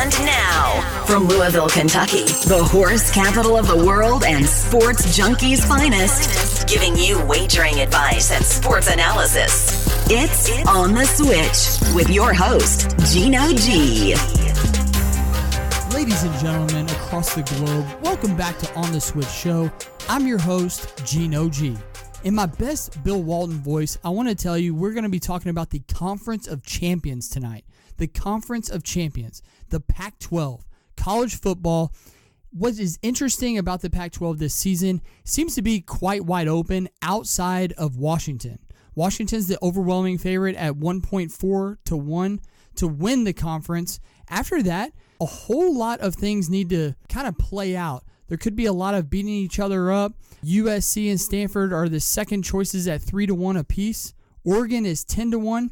And now, from Louisville, Kentucky, the horse capital of the world and sports junkies' finest, giving you wagering advice and sports analysis. It's On the Switch with your host, Gino G. Ladies and gentlemen across the globe, welcome back to On the Switch Show. I'm your host, Gino G. In my best Bill Walton voice, I want to tell you we're going to be talking about the Conference of Champions tonight. The Conference of Champions, the Pac12, college football. What is interesting about the Pac12 this season seems to be quite wide open outside of Washington. Washington's the overwhelming favorite at 1.4 to 1 to win the conference. After that, a whole lot of things need to kind of play out. There could be a lot of beating each other up. USC and Stanford are the second choices at 3 to 1 apiece. Oregon is 10 to 1.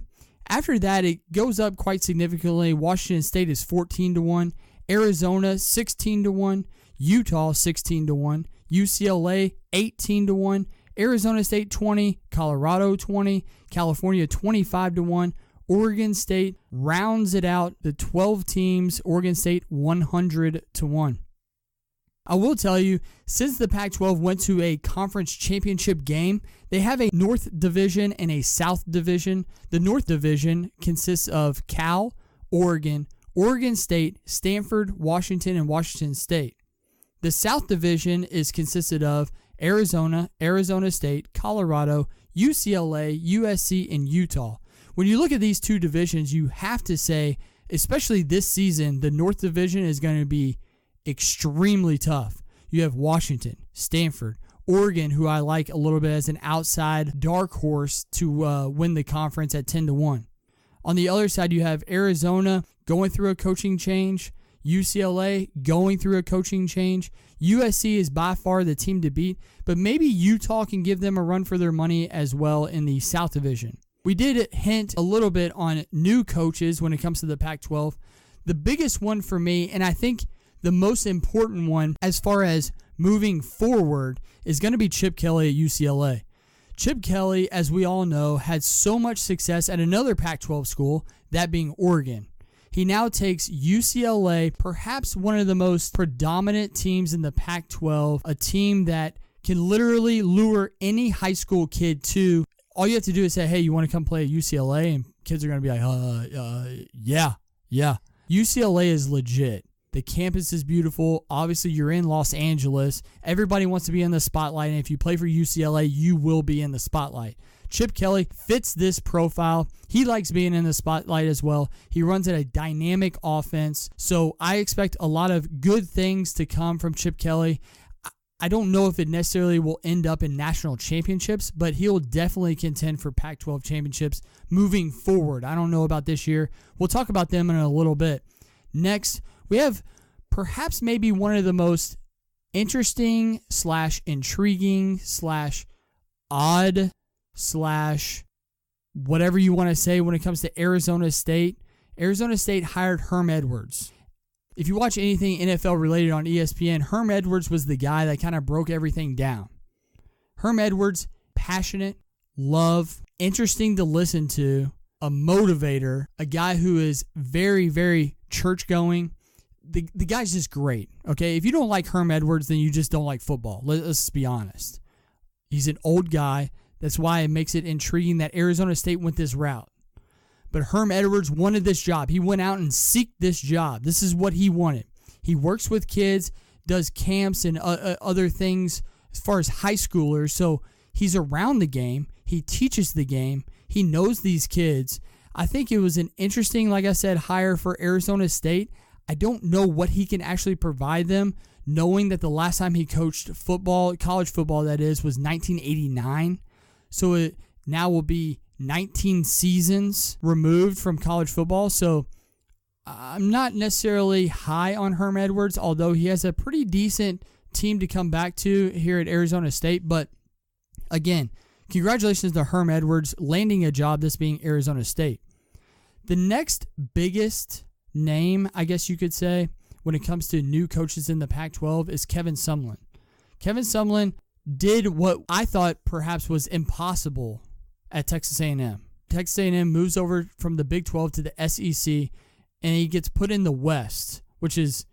After that, it goes up quite significantly. Washington State is 14 to 1. Arizona 16 to 1. Utah 16 to 1. UCLA 18 to 1. Arizona State 20. Colorado 20. California 25 to 1. Oregon State rounds it out. The 12 teams, Oregon State 100 to 1. I will tell you, since the Pac-12 went to a conference championship game, they have a North Division and a South Division. The North Division consists of Cal, Oregon, Oregon State, Stanford, Washington, and Washington State. The South Division is consisted of Arizona, Arizona State, Colorado, UCLA, USC, and Utah. When you look at these two divisions, you have to say, especially this season, the North Division is going to be extremely tough. You have Washington, Stanford, Oregon, who I like a little bit as an outside dark horse to win the conference at 10 to 1. On the other side, you have Arizona going through a coaching change, UCLA going through a coaching change. USC is by far the team to beat, but maybe Utah can give them a run for their money as well in the South Division. We did hint a little bit on new coaches when it comes to the Pac-12. The biggest one for me, and I think the most important one as far as moving forward, is going to be Chip Kelly at UCLA. Chip Kelly, as we all know, had so much success at another Pac-12 school, that being Oregon. He now takes UCLA, perhaps one of the most predominant teams in the Pac-12, a team that can literally lure any high school kid to. All you have to do is say, hey, you want to come play at UCLA? And kids are going to be like, yeah. UCLA is legit. The campus is beautiful. Obviously, you're in Los Angeles. Everybody wants to be in the spotlight, and if you play for UCLA, you will be in the spotlight. Chip Kelly fits this profile. He likes being in the spotlight as well. He runs a dynamic offense, so I expect a lot of good things to come from Chip Kelly. I don't know if it necessarily will end up in national championships, but he'll definitely contend for Pac-12 championships moving forward. I don't know about this year. We'll talk about them in a little bit. Next, we have perhaps maybe one of the most interesting / intriguing / odd / whatever you want to say when it comes to Arizona State. Arizona State hired Herm Edwards. If you watch anything NFL related on ESPN, Herm Edwards was the guy that kind of broke everything down. Herm Edwards, passionate, love, interesting to listen to, a motivator, a guy who is very, very church-going. The guy's just great, okay? If you don't like Herm Edwards, then you just don't like football. Let's be honest. He's an old guy. That's why it makes it intriguing that Arizona State went this route. But Herm Edwards wanted this job. He went out and sought this job. This is what he wanted. He works with kids, does camps and other things as far as high schoolers. So he's around the game. He teaches the game. He knows these kids. I think it was an interesting, like I said, hire for Arizona State. I don't know what he can actually provide them, knowing that the last time he coached football, college football that is, was 1989. So it now will be 19 seasons removed from college football. So I'm not necessarily high on Herm Edwards, although he has a pretty decent team to come back to here at Arizona State. But again, congratulations to Herm Edwards landing a job, this being Arizona State. The next biggest name, I guess you could say, when it comes to new coaches in the Pac-12 is Kevin Sumlin. Kevin Sumlin did what I thought perhaps was impossible at Texas A&M. Texas A&M moves over from the Big 12 to the SEC. and he gets put in the West, which is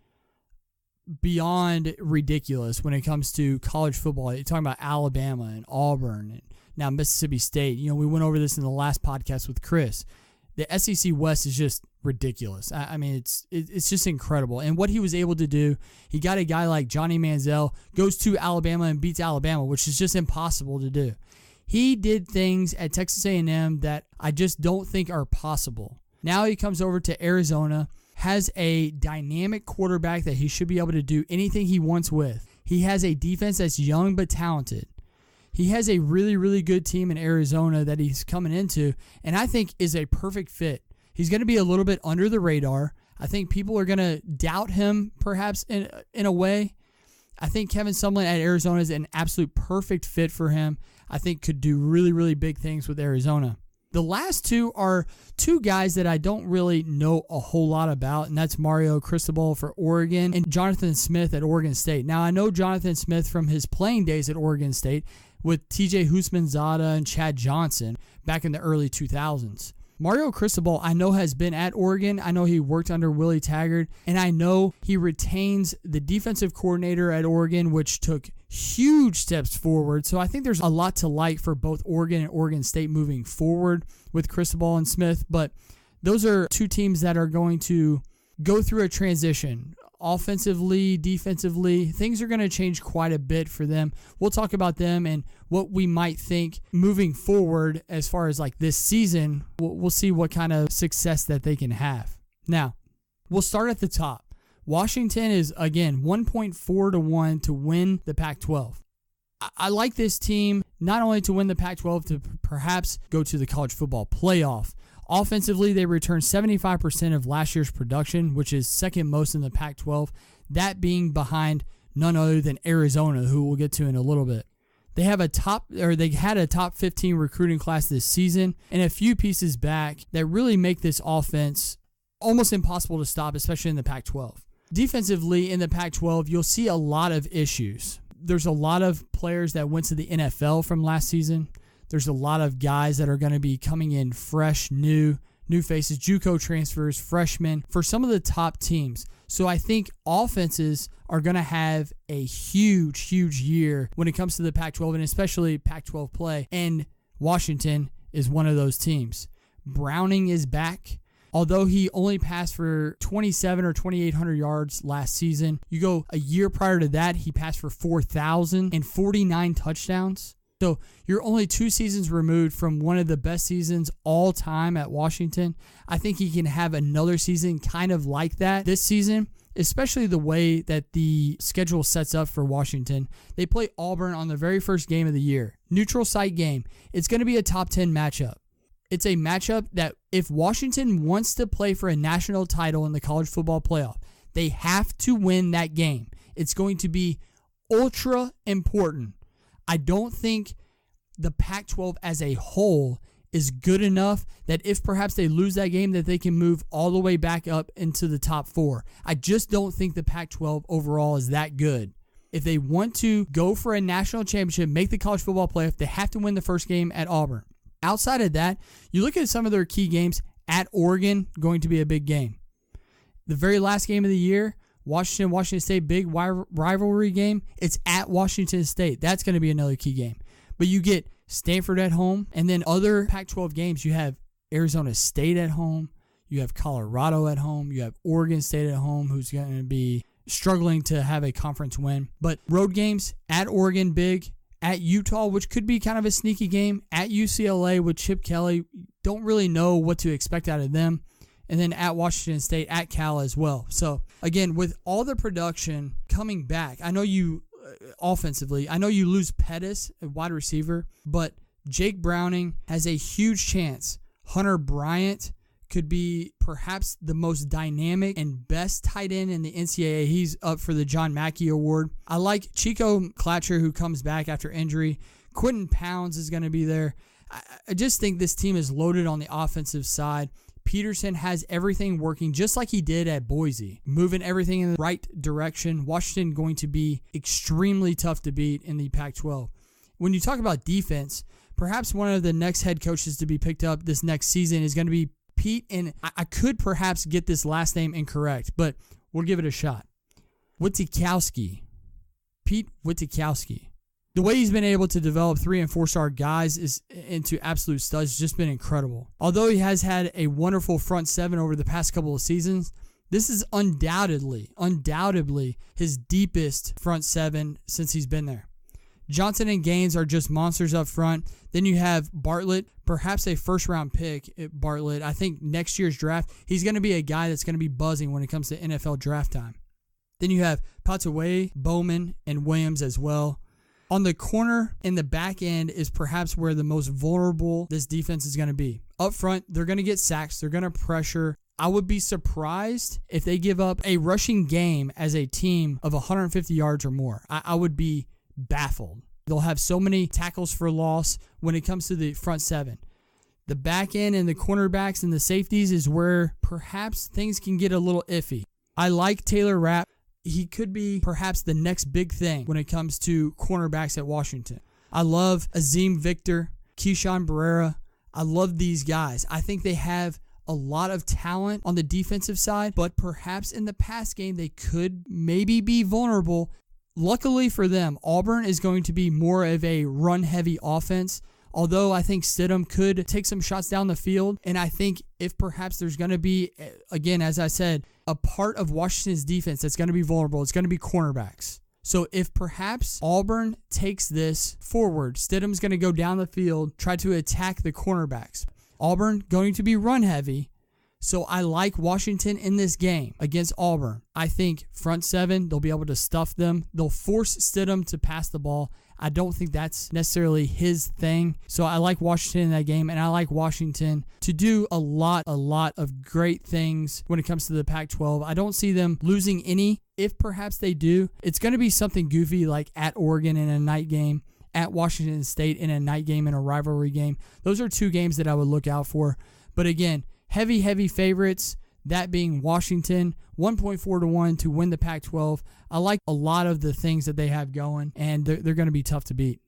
beyond ridiculous when it comes to college football. You're talking about Alabama and Auburn and now Mississippi State. We went over this in the last podcast with Chris. The SEC West is just ridiculous. I mean, it's just incredible. And what he was able to do, he got a guy like Johnny Manziel, goes to Alabama and beats Alabama, which is just impossible to do. He did things at Texas A&M that I just don't think are possible. Now he comes over to Arizona, has a dynamic quarterback that he should be able to do anything he wants with. He has a defense that's young but talented. He has a really, really good team in Arizona that he's coming into, and I think is a perfect fit. He's going to be a little bit under the radar. I think people are going to doubt him, perhaps, in a way. I think Kevin Sumlin at Arizona is an absolute perfect fit for him. I think could do really, really big things with Arizona. The last two are two guys that I don't really know a whole lot about, and that's Mario Cristobal for Oregon and Jonathan Smith at Oregon State. Now, I know Jonathan Smith from his playing days at Oregon State with TJ Husmanzada and Chad Johnson back in the early 2000s. Mario Cristobal, I know, has been at Oregon. I know he worked under Willie Taggart, and I know he retains the defensive coordinator at Oregon, which took huge steps forward. So I think there's a lot to like for both Oregon and Oregon State moving forward with Cristobal and Smith. But those are two teams that are going to go through a transition. Offensively, defensively, things are going to change quite a bit for them. We'll talk about them and what we might think moving forward as far as like this season. We'll see what kind of success that they can have. Now, we'll start at the top. Washington is, again, 1.4 to 1 to win the Pac-12. I like this team not only to win the Pac-12, to perhaps go to the college football playoff. Offensively, they returned 75% of last year's production, which is second most in the Pac-12, that being behind none other than Arizona, who we'll get to in a little bit. They had a top 15 recruiting class this season and a few pieces back that really make this offense almost impossible to stop, especially in the Pac-12. Defensively, in the Pac-12, you'll see a lot of issues. There's a lot of players that went to the NFL from last season. There's a lot of guys that are going to be coming in fresh, new faces, JUCO transfers, freshmen for some of the top teams. So I think offenses are going to have a huge, huge year when it comes to the Pac-12 and especially Pac-12 play. And Washington is one of those teams. Browning is back. Although he only passed for 27 or 2,800 yards last season, you go a year prior to that, he passed for 4,049 touchdowns. So you're only 2 seasons removed from one of the best seasons all time at Washington. I think he can have another season kind of like that this season, especially the way that the schedule sets up for Washington. They play Auburn on the very first game of the year. Neutral site game. It's going to be a top 10 matchup. It's a matchup that if Washington wants to play for a national title in the college football playoff, they have to win that game. It's going to be ultra important. I don't think the Pac-12 as a whole is good enough that if perhaps they lose that game that they can move all the way back up into the top 4. I just don't think the Pac-12 overall is that good. If they want to go for a national championship, make the college football playoff, they have to win the first game at Auburn. Outside of that, you look at some of their key games at Oregon, going to be a big game. The very last game of the year, Washington State, big rivalry game. It's at Washington State. That's going to be another key game. But you get Stanford at home, and then other Pac-12 games, you have Arizona State at home, you have Colorado at home, you have Oregon State at home, who's going to be struggling to have a conference win. But road games, at Oregon, big. At Utah, which could be kind of a sneaky game. At UCLA with Chip Kelly, don't really know what to expect out of them. And then at Washington State, at Cal as well. So, again, with all the production coming back, I know you, offensively, I know you lose Pettis, a wide receiver, but Jake Browning has a huge chance. Hunter Bryant could be perhaps the most dynamic and best tight end in the NCAA. He's up for the John Mackey Award. I like Chico Klatcher, who comes back after injury. Quentin Pounds is going to be there. I just think this team is loaded on the offensive side. Peterson has everything working just like he did at Boise, moving everything in the right direction. Washington going to be extremely tough to beat in the Pac-12. When you talk about defense, perhaps one of the next head coaches to be picked up this next season is going to be Pete, and I could perhaps get this last name incorrect, but we'll give it a shot. Witikowski. Pete Witikowski. The way he's been able to develop 3- and 4-star guys into absolute studs has just been incredible. Although he has had a wonderful front seven over the past couple of seasons, this is undoubtedly his deepest front seven since he's been there. Johnson and Gaines are just monsters up front. Then you have Bartlett, perhaps a first-round pick. Bartlett, I think next year's draft, he's going to be a guy that's going to be buzzing when it comes to NFL draft time. Then you have Pataway, Bowman, and Williams as well. On the corner and the back end is perhaps where the most vulnerable this defense is going to be. Up front, they're going to get sacks. They're going to pressure. I would be surprised if they give up a rushing game as a team of 150 yards or more. I would be baffled. They'll have so many tackles for loss when it comes to the front seven. The back end and the cornerbacks and the safeties is where perhaps things can get a little iffy. I like Taylor Rapp. He could be perhaps the next big thing when it comes to cornerbacks at Washington. I love Azim Victor, Keyshawn Barrera. I love these guys. I think they have a lot of talent on the defensive side, but perhaps in the pass game they could maybe be vulnerable. Luckily for them, Auburn is going to be more of a run-heavy offense, although I think Stidham could take some shots down the field, and I think if perhaps there's going to be, again, as I said, a part of Washington's defense that's going to be vulnerable, it's going to be cornerbacks. So if perhaps Auburn takes this forward, Stidham's going to go down the field, try to attack the cornerbacks. Auburn going to be run-heavy, so I like Washington in this game against Auburn. I think front seven, they'll be able to stuff them. They'll force Stidham to pass the ball. I don't think that's necessarily his thing. So I like Washington in that game, and I like Washington to do a lot of great things when it comes to the Pac-12. I don't see them losing any. If perhaps they do, it's going to be something goofy like at Oregon in a night game, at Washington State in a night game, in a rivalry game. Those are two games that I would look out for. But again, heavy favorites, that being Washington, 1.4-1 to win the Pac-12. I like a lot of the things that they have going, and they're going to be tough to beat.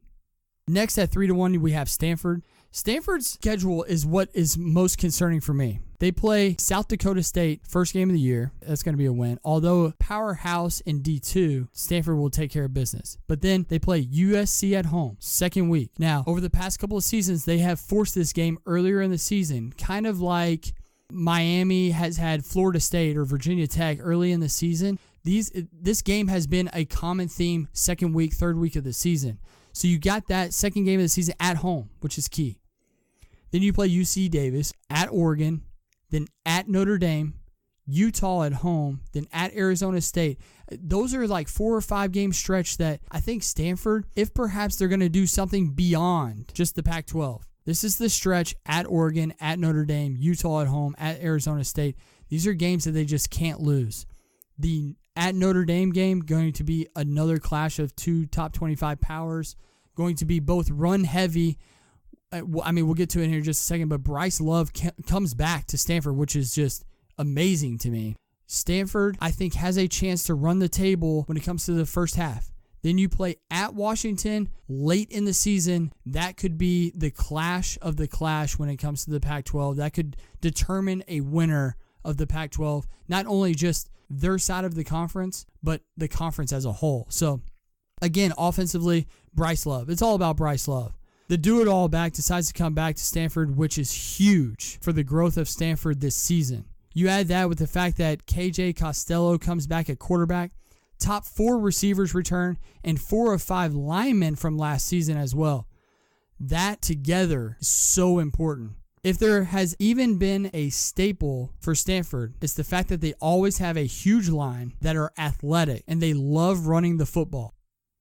Next at 3-1, we have Stanford. Stanford's schedule is what is most concerning for me. They play South Dakota State first game of the year. That's going to be a win. Although powerhouse in D2, Stanford will take care of business. But then they play USC at home, second week. Now, over the past couple of seasons, they have forced this game earlier in the season, kind of like Miami has had Florida State or Virginia Tech early in the season. This game has been a common theme second week, third week of the season. So you got that second game of the season at home, which is key. Then you play UC Davis at Oregon, then at Notre Dame, Utah at home, then at Arizona State. Those are like 4 or 5 game stretch that I think Stanford, if perhaps they're going to do something beyond just the Pac-12. This is the stretch at Oregon, at Notre Dame, Utah at home, at Arizona State. These are games that they just can't lose. The at Notre Dame game going to be another clash of two top 25 powers, going to be both run heavy. I mean, we'll get to it in here in just a second, but Bryce Love comes back to Stanford, which is just amazing to me. Stanford, I think, has a chance to run the table when it comes to the first half. Then you play at Washington late in the season. That could be the clash of the clash when it comes to the Pac-12. That could determine a winner of the Pac-12, not only just their side of the conference, but the conference as a whole. So, again, offensively, Bryce Love. It's all about Bryce Love. The do-it-all back decides to come back to Stanford, which is huge for the growth of Stanford this season. You add that with the fact that KJ Costello comes back at quarterback, top 4 receivers return, and 4 of 5 linemen from last season as well. That together is so important. If there has even been a staple for Stanford, it's the fact that they always have a huge line that are athletic, and they love running the football.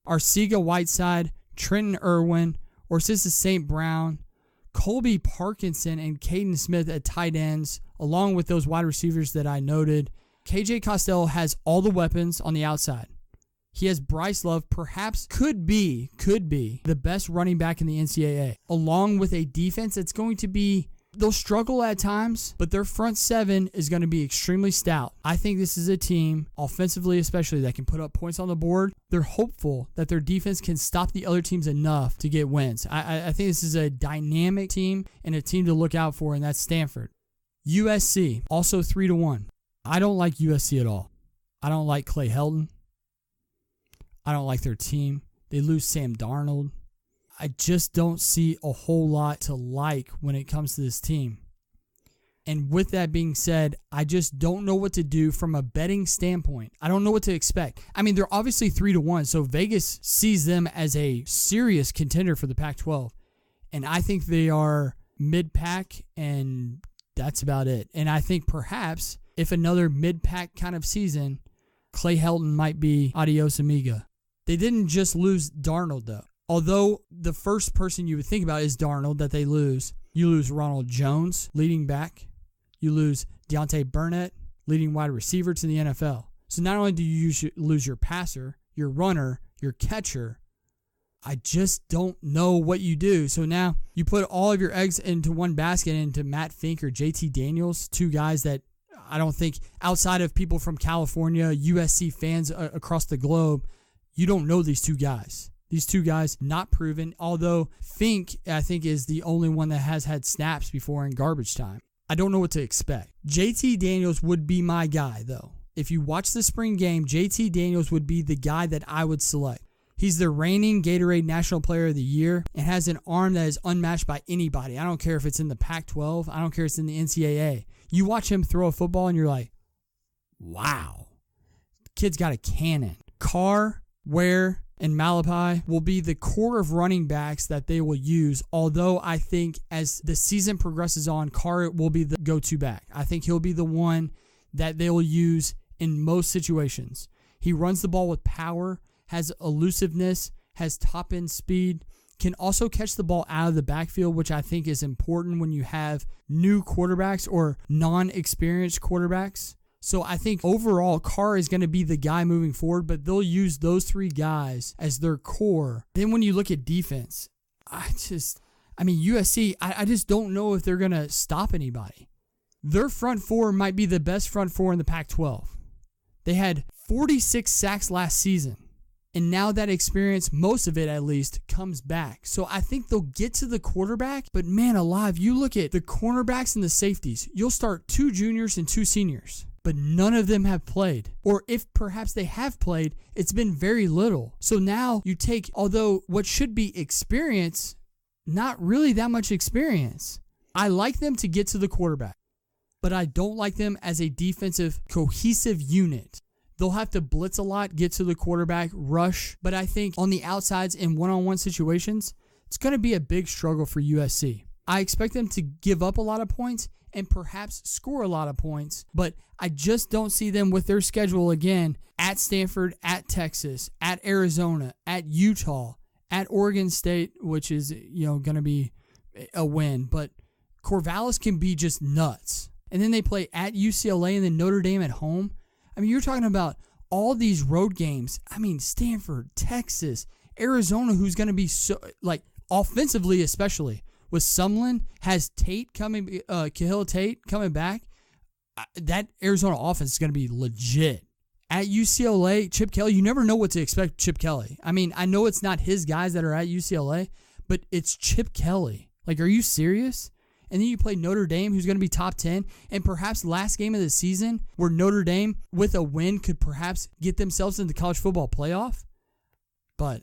Arcega Whiteside, Trenton Irwin, Orsisis St. Brown, Colby Parkinson, and Caden Smith at tight ends, along with those wide receivers that I noted. KJ Costello has all the weapons on the outside. He has Bryce Love, perhaps could be the best running back in the NCAA, along with a defense that's going to be, they'll struggle at times, but their front seven is going to be extremely stout. I think this is a team, offensively especially, that can put up points on the board. They're hopeful that their defense can stop the other teams enough to get wins. I think this is a dynamic team and a team to look out for, and that's Stanford. USC, also 3-1. I don't like USC at all. I don't like Clay Helton. I don't like their team. They lose Sam Darnold. I just don't see a whole lot to like when it comes to this team. And with that being said, I just don't know what to do from a betting standpoint. I don't know what to expect. I mean, they're obviously 3-1, so Vegas sees them as a serious contender for the Pac-12. And I think they are mid-pack, and that's about it. And I think perhaps if another mid-pack kind of season, Clay Helton might be adios amiga. They didn't just lose Darnold, though. Although the first person you would think about is Darnold that they lose. You lose Ronald Jones, leading back. You lose Deontay Burnett, leading wide receiver to the NFL. So not only do you lose your passer, your runner, your catcher, I just don't know what you do. So now you put all of your eggs into one basket into Matt Fink or JT Daniels, two guys that I don't think outside of people from California, USC fans across the globe, you don't know these two guys. These two guys not proven, although Fink, I think, is the only one that has had snaps before in garbage time. I don't know what to expect. JT Daniels would be my guy, though. If you watch the spring game, JT Daniels would be the guy that I would select. He's the reigning Gatorade National Player of the Year and has an arm that is unmatched by anybody. I don't care if it's in the Pac-12. I don't care if it's in the NCAA. You watch him throw a football and you're like, wow. Kid's got a cannon. Carr, Ware, and Malapai will be the core of running backs that they will use, although I think as the season progresses on, Carr will be the go-to back. I think he'll be the one that they will use in most situations. He runs the ball with power, has elusiveness, has top-end speed, can also catch the ball out of the backfield, which I think is important when you have new quarterbacks or non-experienced quarterbacks. So I think overall, Carr is going to be the guy moving forward, but they'll use those three guys as their core. Then when you look at defense, USC, I just don't know if they're going to stop anybody. Their front four might be the best front four in the Pac-12. They had 46 sacks last season, and now that experience, most of it at least, comes back. So I think they'll get to the quarterback, but man alive, you look at the cornerbacks and the safeties, you'll start 2 juniors and 2 seniors. But none of them have played. Or if perhaps they have played, it's been very little. So now you take, although what should be experience, not really that much experience. I like them to get to the quarterback, but I don't like them as a defensive cohesive unit. They'll have to blitz a lot, get to the quarterback, rush. But I think on the outsides in one-on-one situations, it's going to be a big struggle for USC. I expect them to give up a lot of points and perhaps score a lot of points, but I just don't see them with their schedule again at Stanford, at Texas, at Arizona, at Utah, at Oregon State, which is, going to be a win, but Corvallis can be just nuts. And then they play at UCLA and then Notre Dame at home. I mean, you're talking about all these road games. I mean, Stanford, Texas, Arizona, who's going to be so, offensively especially, with Sumlin, has Tate coming, Kahil Tate coming back. That Arizona offense is going to be legit. At UCLA, Chip Kelly, you never know what to expect Chip Kelly. I mean, I know it's not his guys that are at UCLA, but it's Chip Kelly. Are you serious? And then you play Notre Dame, who's going to be top 10, and perhaps last game of the season where Notre Dame, with a win, could perhaps get themselves into the college football playoff. But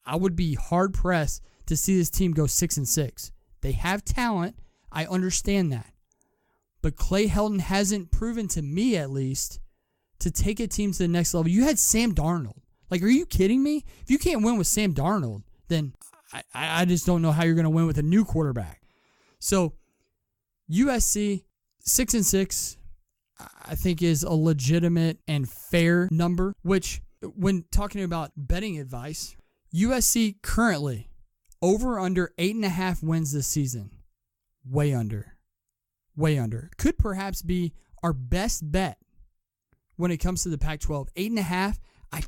I would be hard-pressed to see this team go 6-6. They have talent. I understand that. But Clay Helton hasn't proven to me, at least, to take a team to the next level. You had Sam Darnold. Are you kidding me? If you can't win with Sam Darnold, then I just don't know how you're going to win with a new quarterback. So USC 6-6, I think, is a legitimate and fair number, which when talking about betting advice, USC currently over under 8.5 wins this season. Way under. Could perhaps be our best bet when it comes to the Pac-12. 8.5, I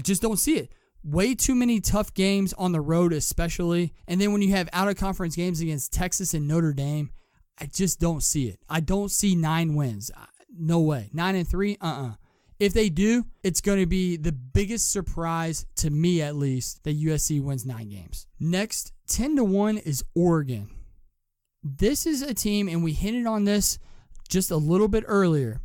just don't see it. Way too many tough games on the road especially. And then when you have out-of-conference games against Texas and Notre Dame, I just don't see it. I don't see 9 wins. No way. 9-3, If they do, it's going to be the biggest surprise, to me at least, that USC wins 9 games. Next, 10-1 is Oregon. This is a team, and we hinted on this just a little bit earlier.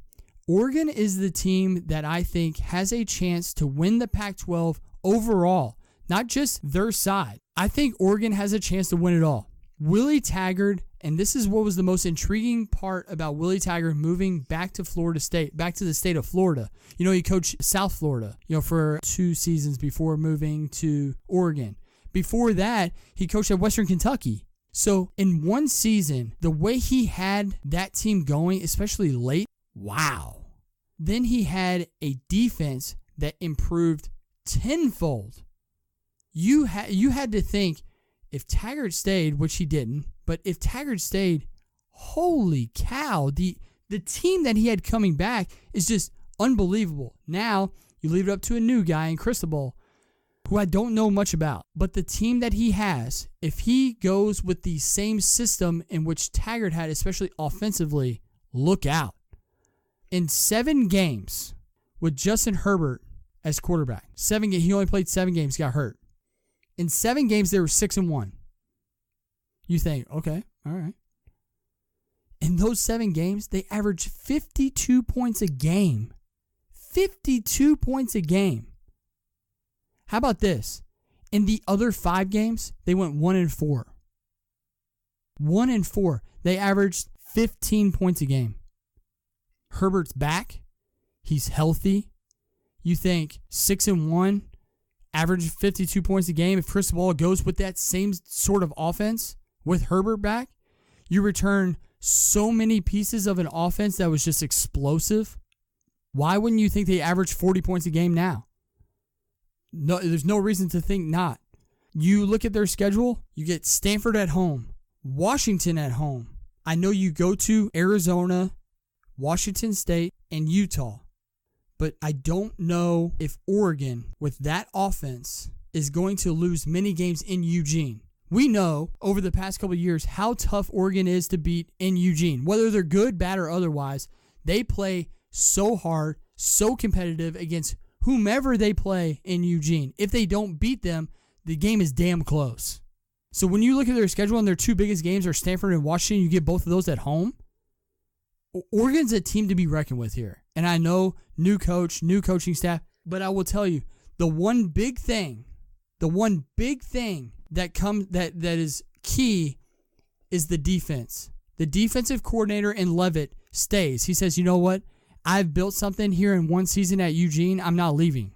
Oregon is the team that I think has a chance to win the Pac-12 overall, not just their side. I think Oregon has a chance to win it all. Willie Taggart, and this is what was the most intriguing part about Willie Taggart moving back to Florida State, back to the state of Florida. You know, he coached South Florida, for 2 seasons before moving to Oregon. Before that, he coached at Western Kentucky. So in one season, the way he had that team going, especially late, wow. Then he had a defense that improved tenfold. You had to think, if Taggart stayed, which he didn't, but if Taggart stayed, holy cow, the team that he had coming back is just unbelievable. Now, you leave it up to a new guy in Cristobal, who I don't know much about. But the team that he has, if he goes with the same system in which Taggart had, especially offensively, look out. In 7 games with Justin Herbert as quarterback, 7 games, he only played 7 games, got hurt. In 7 games, they were 6-1. You think, okay, all right. In those 7 games, they averaged 52 points a game. 52 points a game. How about this? In the other 5 games, they went 1-4. 1-4. They averaged 15 points a game. Herbert's back. He's healthy. You think 6-1, average 52 points a game. If Cristobal goes with that same sort of offense with Herbert back, you return so many pieces of an offense that was just explosive. Why wouldn't you think they average 40 points a game now? No, there's no reason to think not. You look at their schedule, you get Stanford at home, Washington at home. I know you go to Arizona, Washington State, and Utah. But I don't know if Oregon, with that offense, is going to lose many games in Eugene. We know over the past couple of years how tough Oregon is to beat in Eugene. Whether they're good, bad, or otherwise, they play so hard, so competitive against whomever they play in Eugene. If they don't beat them, the game is damn close. So when you look at their schedule and their 2 biggest games are Stanford and Washington, you get both of those at home. Oregon's a team to be reckoned with here. And I know new coach, new coaching staff, but I will tell you, the one big thing that is key is the defense. The defensive coordinator in Leavitt stays. He says, you know what? I've built something here in 1 season at Eugene. I'm not leaving.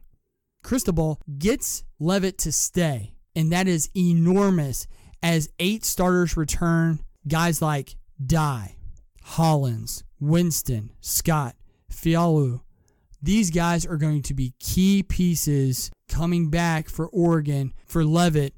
Cristobal gets Leavitt to stay, and that is enormous as 8 starters return. Guys like Dye, Hollins, Winston, Scott, Fialu. These guys are going to be key pieces coming back for Oregon, for Leavitt.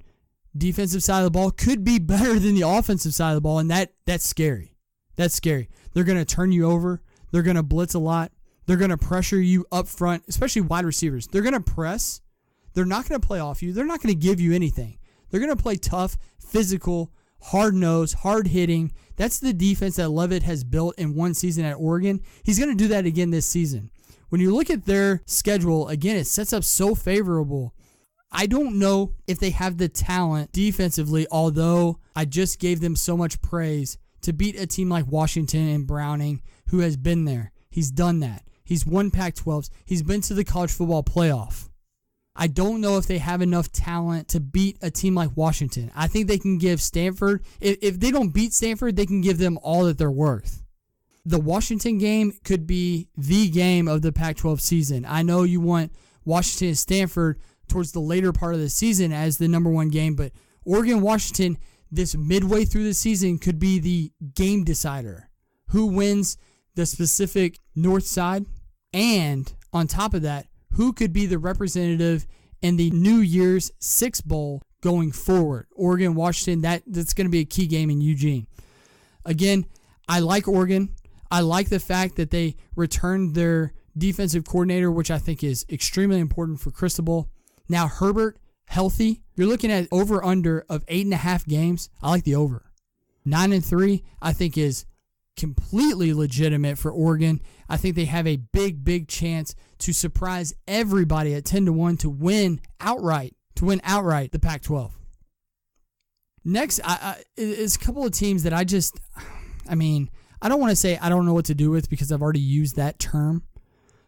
Defensive side of the ball could be better than the offensive side of the ball, and that's scary. That's scary. They're going to turn you over. They're going to blitz a lot. They're going to pressure you up front, especially wide receivers. They're going to press. They're not going to play off you. They're not going to give you anything. They're going to play tough, physical, hard-nosed, hard-hitting. That's the defense that Leavitt has built in 1 season at Oregon. He's going to do that again this season. When you look at their schedule, again, it sets up so favorable. I don't know if they have the talent defensively, although I just gave them so much praise to beat a team like Washington and Browning, who has been there. He's done that. He's won Pac-12s. He's been to the college football playoff. I don't know if they have enough talent to beat a team like Washington. I think they can give Stanford, if they don't beat Stanford, they can give them all that they're worth. The Washington game could be the game of the Pac-12 season. I know you want Washington and Stanford towards the later part of the season as the number 1 game, but Oregon-Washington, this midway through the season, could be the game decider. Who wins the specific north side? And on top of that, who could be the representative in the New Year's Six Bowl going forward? Oregon, Washington, that's going to be a key game in Eugene. Again, I like Oregon. I like the fact that they returned their defensive coordinator, which I think is extremely important for Cristobal. Now Herbert, healthy. You're looking at over-under of 8.5 games. I like the over. 9-3, I think, is completely legitimate for Oregon. I think they have a big chance to surprise everybody at 10-1 to win outright the Pac-12. Next, is a couple of teams that I don't want to say I don't know what to do with because I've already used that term.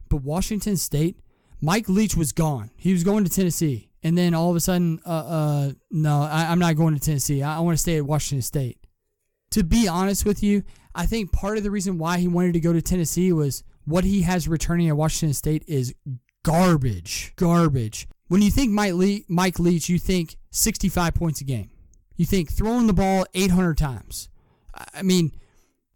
But Washington State, Mike Leach was gone. He was going to Tennessee. And then all of a sudden, no, I'm not going to Tennessee. I want to stay at Washington State. To be honest with you, I think part of the reason why he wanted to go to Tennessee was what he has returning at Washington State is garbage. Garbage. When you think Mike Leach, you think 65 points a game. You think throwing the ball 800 times. I mean,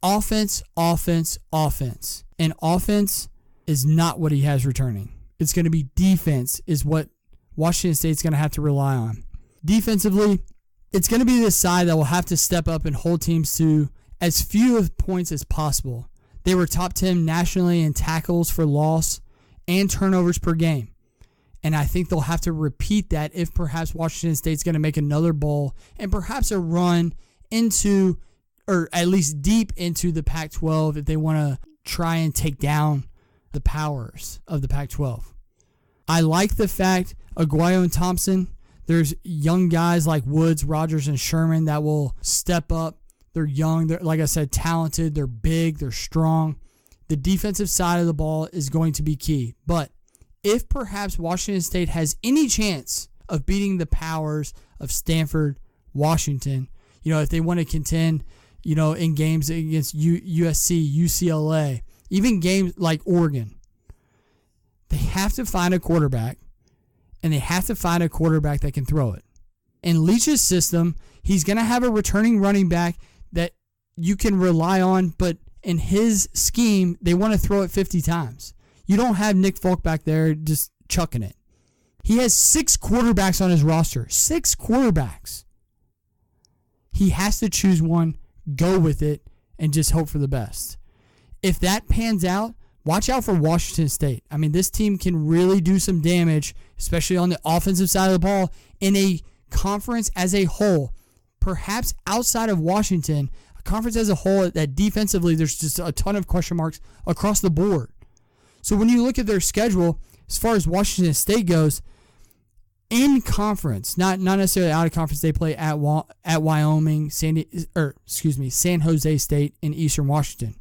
offense. And offense is not what he has returning. It's going to be defense is what Washington State's going to have to rely on. Defensively, it's going to be this side that will have to step up and hold teams to as few of points as possible. They were top 10 nationally in tackles for loss and turnovers per game. And I think they'll have to repeat that if perhaps Washington State's going to make another bowl and perhaps a run into, or at least deep into the Pac-12 if they want to try and take down the powers of the Pac-12. I like the fact Aguayo and Thompson, there's young guys like Woods, Rogers, and Sherman that will step up. They're young. They're, like I said, talented. They're big. They're strong. The defensive side of the ball is going to be key. But if perhaps Washington State has any chance of beating the powers of Stanford, Washington, if they want to contend, in games against USC, UCLA, even games like Oregon, they have to find a quarterback, and they have to find a quarterback that can throw it. In Leach's system, he's going to have a returning running back that you can rely on, but in his scheme, they want to throw it 50 times. You don't have Nick Folk back there just chucking it. He has 6 quarterbacks on his roster. 6 quarterbacks. He has to choose one, go with it, and just hope for the best. If that pans out, watch out for Washington State. I mean, this team can really do some damage, especially on the offensive side of the ball, in a conference as a whole. Perhaps outside of Washington, a conference as a whole that defensively there's just a ton of question marks across the board. So when you look at their schedule, as far as Washington State goes, in conference, not necessarily out of conference, they play at Wyoming, San Jose State in Eastern Washington.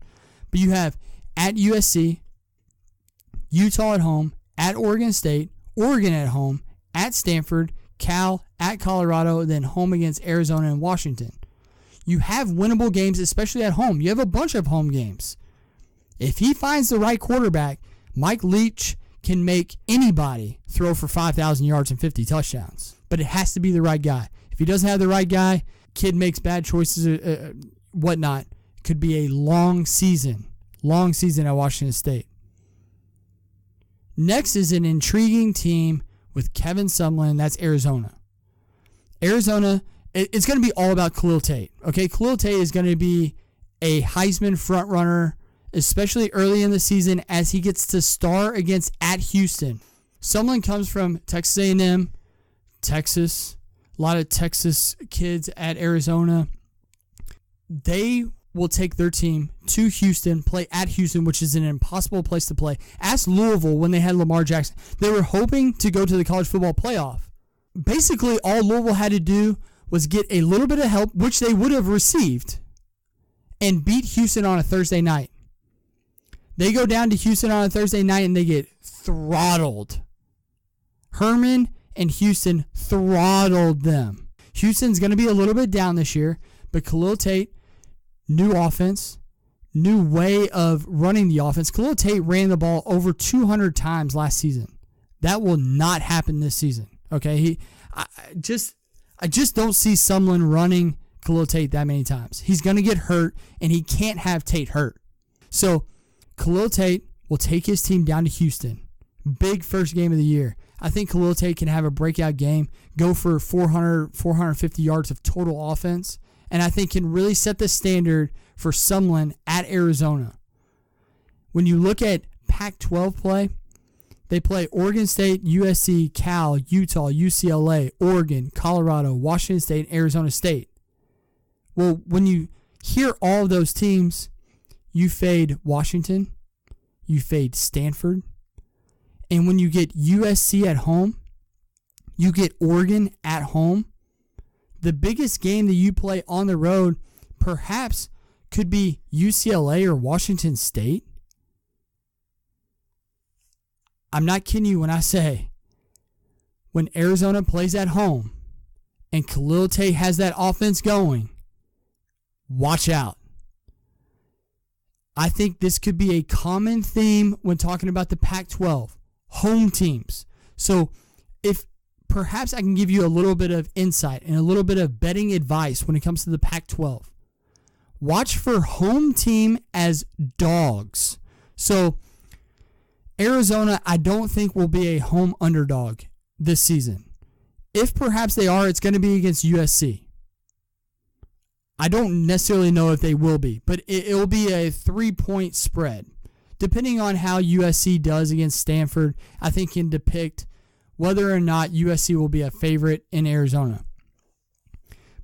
But you have at USC, Utah at home, at Oregon State, Oregon at home, at Stanford, Cal, at Colorado, then home against Arizona and Washington. You have winnable games, especially at home. You have a bunch of home games. If he finds the right quarterback, Mike Leach can make anybody throw for 5,000 yards and 50 touchdowns. But it has to be the right guy. If he doesn't have the right guy, kid makes bad choices, whatnot, it could be a long season at Washington State. Next is an intriguing team with Kevin Sumlin. That's Arizona. Arizona, it's going to be all about Khalil Tate. Okay, Khalil Tate is going to be a Heisman frontrunner, especially early in the season as he gets to star against at Houston. Sumlin comes from Texas A&M, Texas. A lot of Texas kids at Arizona. They will take their team to Houston, play at Houston, which is an impossible place to play. Ask Louisville when they had Lamar Jackson. They were hoping to go to the college football playoff. Basically, all Louisville had to do was get a little bit of help, which they would have received, and beat Houston on a Thursday night. They go down to Houston on a Thursday night and they get throttled. Herman and Houston throttled them. Houston's going to be a little bit down this year, but Khalil Tate, new offense, new way of running the offense. Khalil Tate ran the ball over 200 times last season. That will not happen this season. Okay, I just don't see Sumlin running Khalil Tate that many times. He's going to get hurt, and he can't have Tate hurt. So Khalil Tate will take his team down to Houston. Big first game of the year. I think Khalil Tate can have a breakout game, go for 450 yards of total offense, and I think can really set the standard for Sumlin at Arizona. When you look at Pac-12 play, they play Oregon State, USC, Cal, Utah, UCLA, Oregon, Colorado, Washington State, Arizona State. Well, when you hear all of those teams, you fade Washington, you fade Stanford, and when you get USC at home, you get Oregon at home, the biggest game that you play on the road perhaps could be UCLA or Washington State. I'm not kidding you when I say when Arizona plays at home and Khalil Tate has that offense going, watch out. I think this could be a common theme when talking about the Pac-12, home teams. So if perhaps I can give you a little bit of insight and a little bit of betting advice when it comes to the Pac-12. Watch for home team as dogs. So Arizona, I don't think will be a home underdog this season. If perhaps they are, it's going to be against USC. I don't necessarily know if they will be, but it will be a 3-point spread. Depending on how USC does against Stanford, I think can depict whether or not USC will be a favorite in Arizona.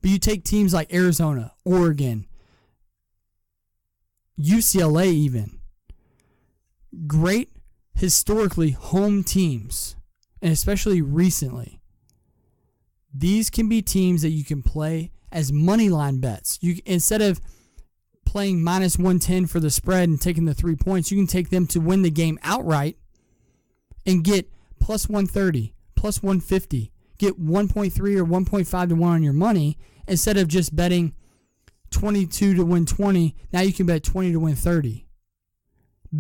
But you take teams like Arizona, Oregon, UCLA even. Great historically home teams, and especially recently. These can be teams that you can play as money line bets. You instead of playing minus 110 for the spread and taking the 3 points, you can take them to win the game outright and get plus 130, plus 150, get 1.3 or 1.5 to 1 on your money instead of just betting 22 to win 20. Now you can bet 20 to win 30.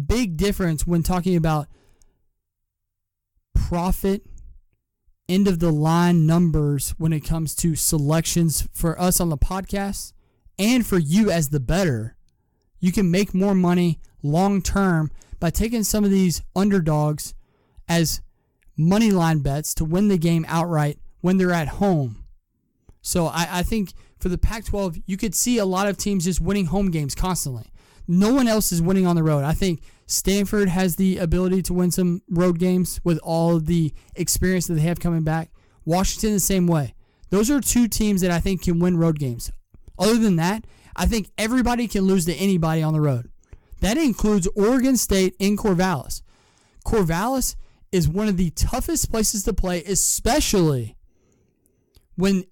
Big difference when talking about profit, end of the line numbers when it comes to selections for us on the podcast and for you as the bettor. You can make more money long term by taking some of these underdogs as money line bets to win the game outright when they're at home. So I think for the Pac-12, you could see a lot of teams just winning home games constantly. No one else is winning on the road. I think Stanford has the ability to win some road games with all of the experience that they have coming back. Washington the same way. Those are two teams that I think can win road games. Other than that, I think everybody can lose to anybody on the road. That includes Oregon State in Corvallis. Corvallis is one of the toughest places to play, especially when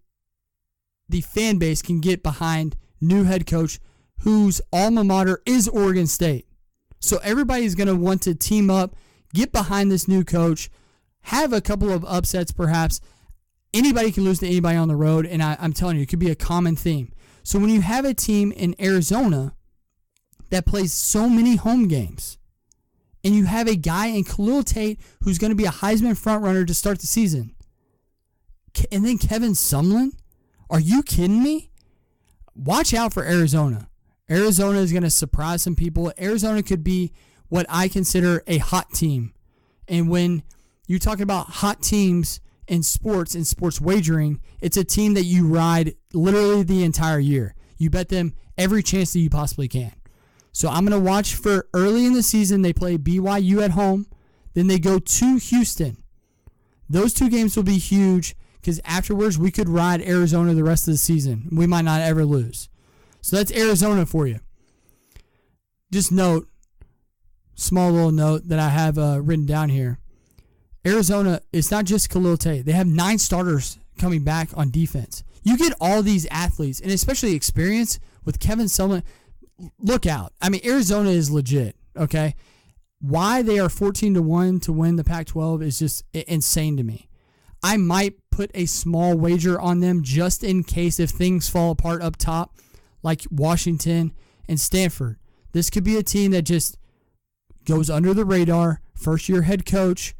the fan base can get behind new head coach whose alma mater is Oregon State. So everybody's going to want to team up, get behind this new coach, have a couple of upsets perhaps. Anybody can lose to anybody on the road, and I'm telling you, it could be a common theme. So when you have a team in Arizona that plays so many home games, and you have a guy in Khalil Tate who's going to be a Heisman frontrunner to start the season, and then Kevin Sumlin, are you kidding me? Watch out for Arizona. Arizona is going to surprise some people. Arizona could be what I consider a hot team. And when you're talking about hot teams in sports and sports wagering, it's a team that you ride literally the entire year. You bet them every chance that you possibly can. So I'm going to watch for early in the season, they play BYU at home. Then they go to Houston. Those two games will be huge because afterwards we could ride Arizona the rest of the season. We might not ever lose. So that's Arizona for you. Just note, small little note that I have written down here. Arizona, it's not just Khalil Tate. They have 9 starters coming back on defense. You get all these athletes, and especially experience with Kevin Sumlin. Look out. I mean, Arizona is legit, okay? Why they are 14-1 to win the Pac-12 is just insane to me. I might put a small wager on them just in case if things fall apart up top, like Washington and Stanford. This could be a team that just goes under the radar. First-year head coach,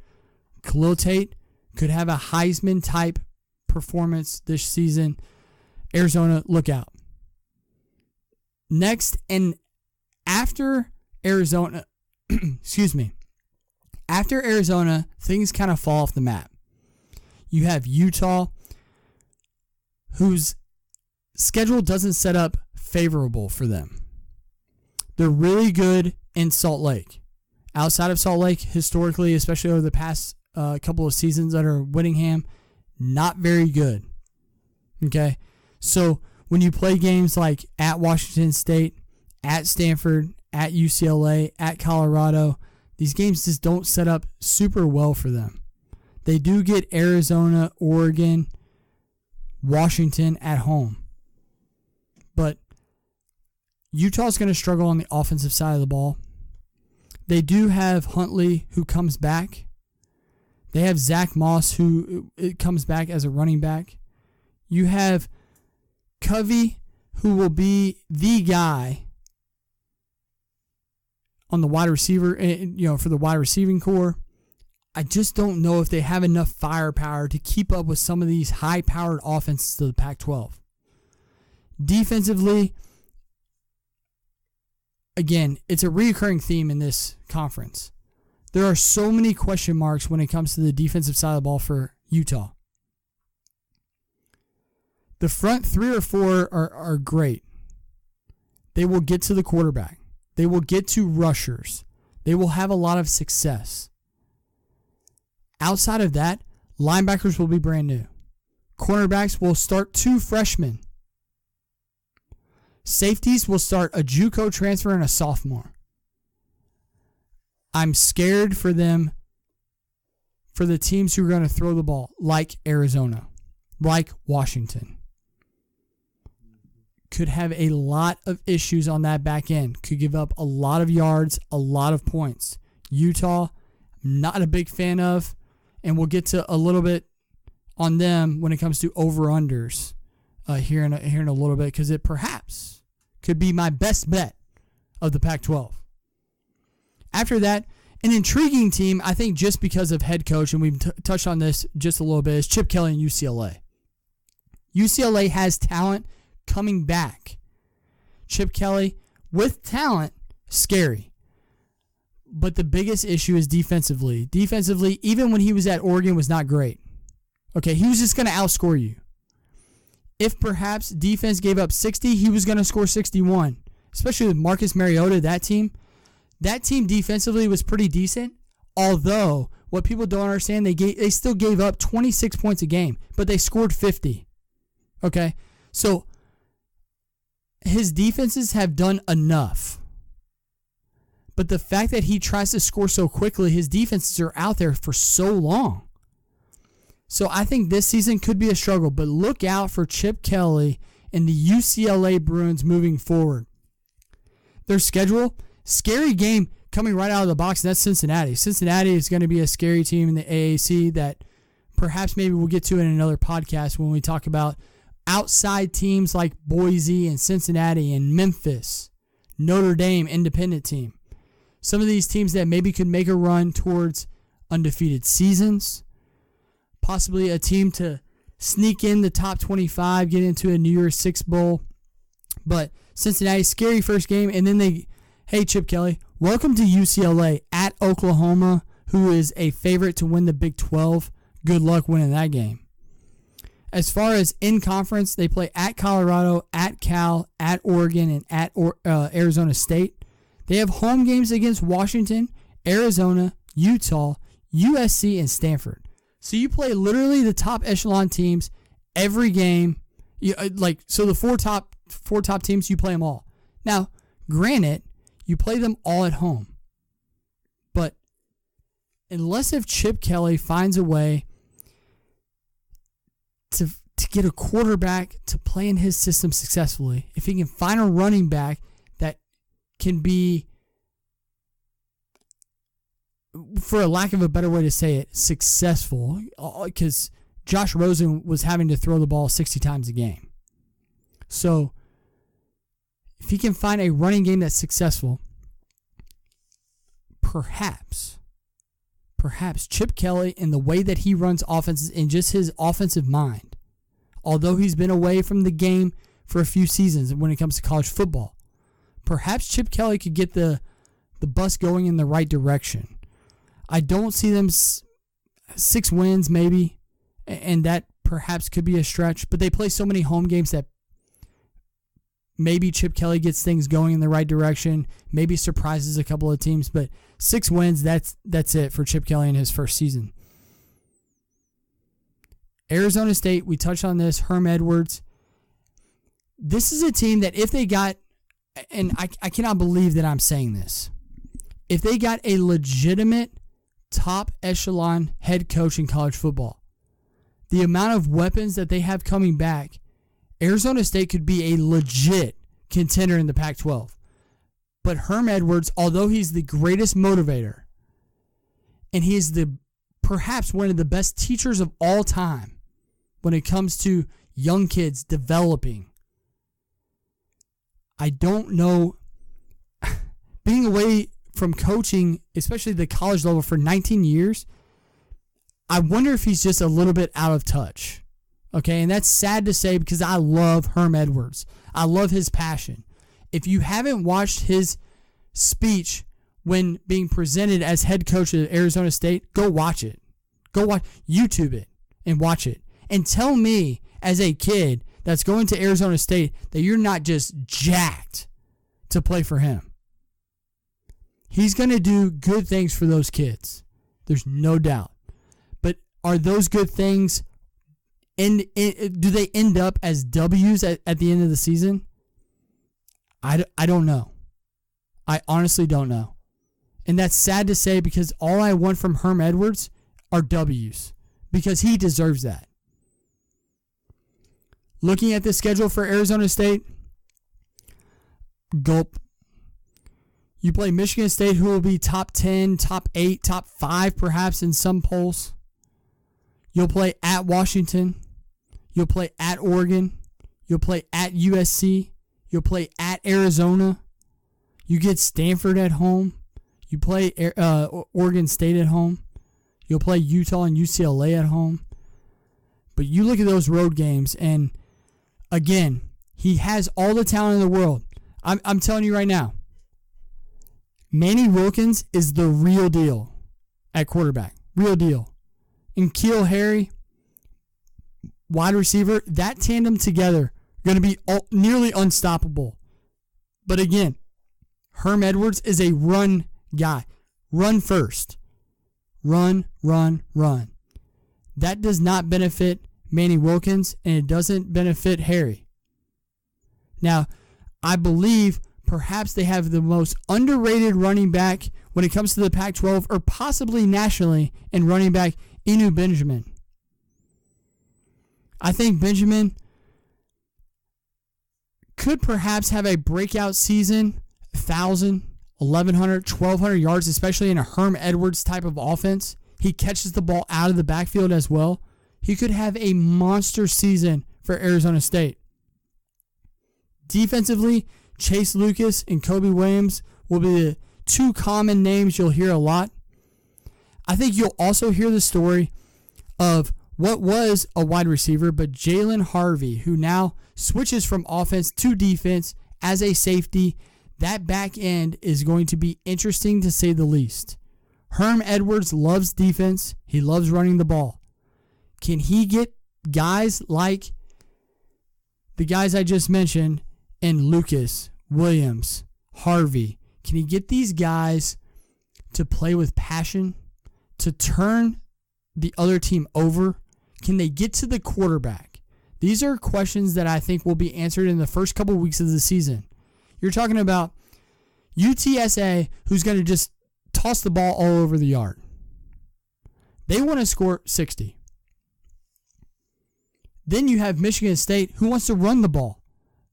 Khalil Tate, could have a Heisman-type performance this season. Arizona, look out. Next, and after Arizona, after Arizona, things kind of fall off the map. You have Utah, whose schedule doesn't set up favorable for them. They're really good in Salt Lake. Outside of Salt Lake, historically, especially over the past couple of seasons under Whittingham, not very good. Okay? So when you play games like at Washington State, at Stanford, at UCLA, at Colorado, these games just don't set up super well for them. They do get Arizona, Oregon, Washington at home. But Utah's going to struggle on the offensive side of the ball. They do have Huntley, who comes back. They have Zach Moss, who comes back as a running back. You have Covey, who will be the guy on the wide receiver, for the wide receiving core. I just don't know if they have enough firepower to keep up with some of these high-powered offenses to the Pac-12. Defensively, again, it's a recurring theme in this conference. There are so many question marks when it comes to the defensive side of the ball for Utah. The front 3 or 4 are great. They will get to the quarterback. They will get to rushers. They will have a lot of success. Outside of that, linebackers will be brand new. Cornerbacks will start 2 freshmen. Safeties will start a JUCO transfer and a sophomore. I'm scared for them, for the teams who are going to throw the ball, like Arizona, like Washington. Could have a lot of issues on that back end. Could give up a lot of yards, a lot of points. Utah, not a big fan of, and we'll get to a little bit on them when it comes to over-unders here in a little bit, because it perhaps could be my best bet of the Pac-12. After that, an intriguing team, I think just because of head coach, and we've touched on this just a little bit, is Chip Kelly and UCLA. UCLA has talent coming back. Chip Kelly, with talent, scary. But the biggest issue is defensively. Defensively, even when he was at Oregon, was not great. Okay, he was just going to outscore you. If perhaps defense gave up 60, he was going to score 61. Especially with Marcus Mariota, that team. That team defensively was pretty decent. Although, what people don't understand, they still gave up 26 points a game, but they scored 50. Okay? So, his defenses have done enough. But the fact that he tries to score so quickly, his defenses are out there for so long. So I think this season could be a struggle, but look out for Chip Kelly and the UCLA Bruins moving forward. Their schedule, scary game coming right out of the box, and that's Cincinnati. Cincinnati is going to be a scary team in the AAC that perhaps maybe we'll get to in another podcast when we talk about outside teams like Boise and Cincinnati and Memphis, Notre Dame, independent team. Some of these teams that maybe could make a run towards undefeated seasons, possibly a team to sneak in the top 25, get into a New Year's Six Bowl. But Cincinnati, scary first game, and then hey, Chip Kelly, welcome to UCLA at Oklahoma, who is a favorite to win the Big 12. Good luck winning that game. As far as in conference, they play at Colorado, at Cal, at Oregon, and at Arizona State. They have home games against Washington, Arizona, Utah, USC, and Stanford. So you play literally the top echelon teams every game. So the four top teams, you play them all. Now, granted, you play them all at home. But unless if Chip Kelly finds a way to get a quarterback to play in his system successfully, if he can find a running back that can be, for a lack of a better way to say it, successful, because Josh Rosen was having to throw the ball 60 times a game. So if he can find a running game that's successful, perhaps Chip Kelly and the way that he runs offenses and just his offensive mind, although he's been away from the game for a few seasons when it comes to college football, perhaps Chip Kelly could get the bus going in the right direction. I don't see them 6 wins maybe, and that perhaps could be a stretch, but they play so many home games that maybe Chip Kelly gets things going in the right direction, maybe surprises a couple of teams, but 6 wins, that's it for Chip Kelly in his first season. Arizona State, we touched on this, Herm Edwards. This is a team that if they got, and I cannot believe that I'm saying this, if they got a legitimate top echelon head coach in college football, the amount of weapons that they have coming back, Arizona State could be a legit contender in the Pac-12. But Herm Edwards, although he's the greatest motivator, and he is perhaps one of the best teachers of all time when it comes to young kids developing, I don't know, being away from coaching, especially the college level, for 19 years, I wonder if he's just a little bit out of touch. Okay, and that's sad to say because I love Herm Edwards. I love his passion. If you haven't watched his speech when being presented as head coach of Arizona State, go watch it. Go watch, YouTube it and watch it. And tell me, as a kid that's going to Arizona State, that you're not just jacked to play for him. He's going to do good things for those kids. There's no doubt. But are those good things, do they end up as W's at the end of the season? I don't know. I honestly don't know. And that's sad to say because all I want from Herm Edwards are W's because he deserves that. Looking at the schedule for Arizona State, gulp. You play Michigan State, who will be top 10, top 8, top 5 perhaps in some polls. You'll play at Washington. You'll play at Oregon. You'll play at USC. You'll play at Arizona. You get Stanford at home. You play Oregon State at home. You'll play Utah and UCLA at home. But you look at those road games, and again, he has all the talent in the world. I'm telling you right now, Manny Wilkins is the real deal at quarterback. Real deal. And N'Keal Harry, wide receiver, that tandem together going to be nearly unstoppable. But again, Herm Edwards is a run guy. Run first. Run, run, run. That does not benefit Manny Wilkins, and it doesn't benefit Harry. Now, I believe perhaps they have the most underrated running back when it comes to the Pac-12, or possibly nationally, in running back Inu Benjamin. I think Benjamin could perhaps have a breakout season, 1,000, 1,100, 1,200 yards, especially in a Herm Edwards type of offense. He catches the ball out of the backfield as well. He could have a monster season for Arizona State. Defensively, Chase Lucas and Kobe Williams will be the two common names you'll hear a lot. I think you'll also hear the story of what was a wide receiver, but Jalen Harvey, who now switches from offense to defense as a safety. That back end is going to be interesting to say the least. Herm Edwards loves defense. He loves running the ball. Can he get guys like the guys I just mentioned and Lucas, Williams, Harvey? Can he get these guys to play with passion, to turn the other team over? Can they get to the quarterback? These are questions that I think will be answered in the first couple weeks of the season. You're talking about UTSA, who's going to just toss the ball all over the yard. They want to score 60. Then you have Michigan State, who wants to run the ball.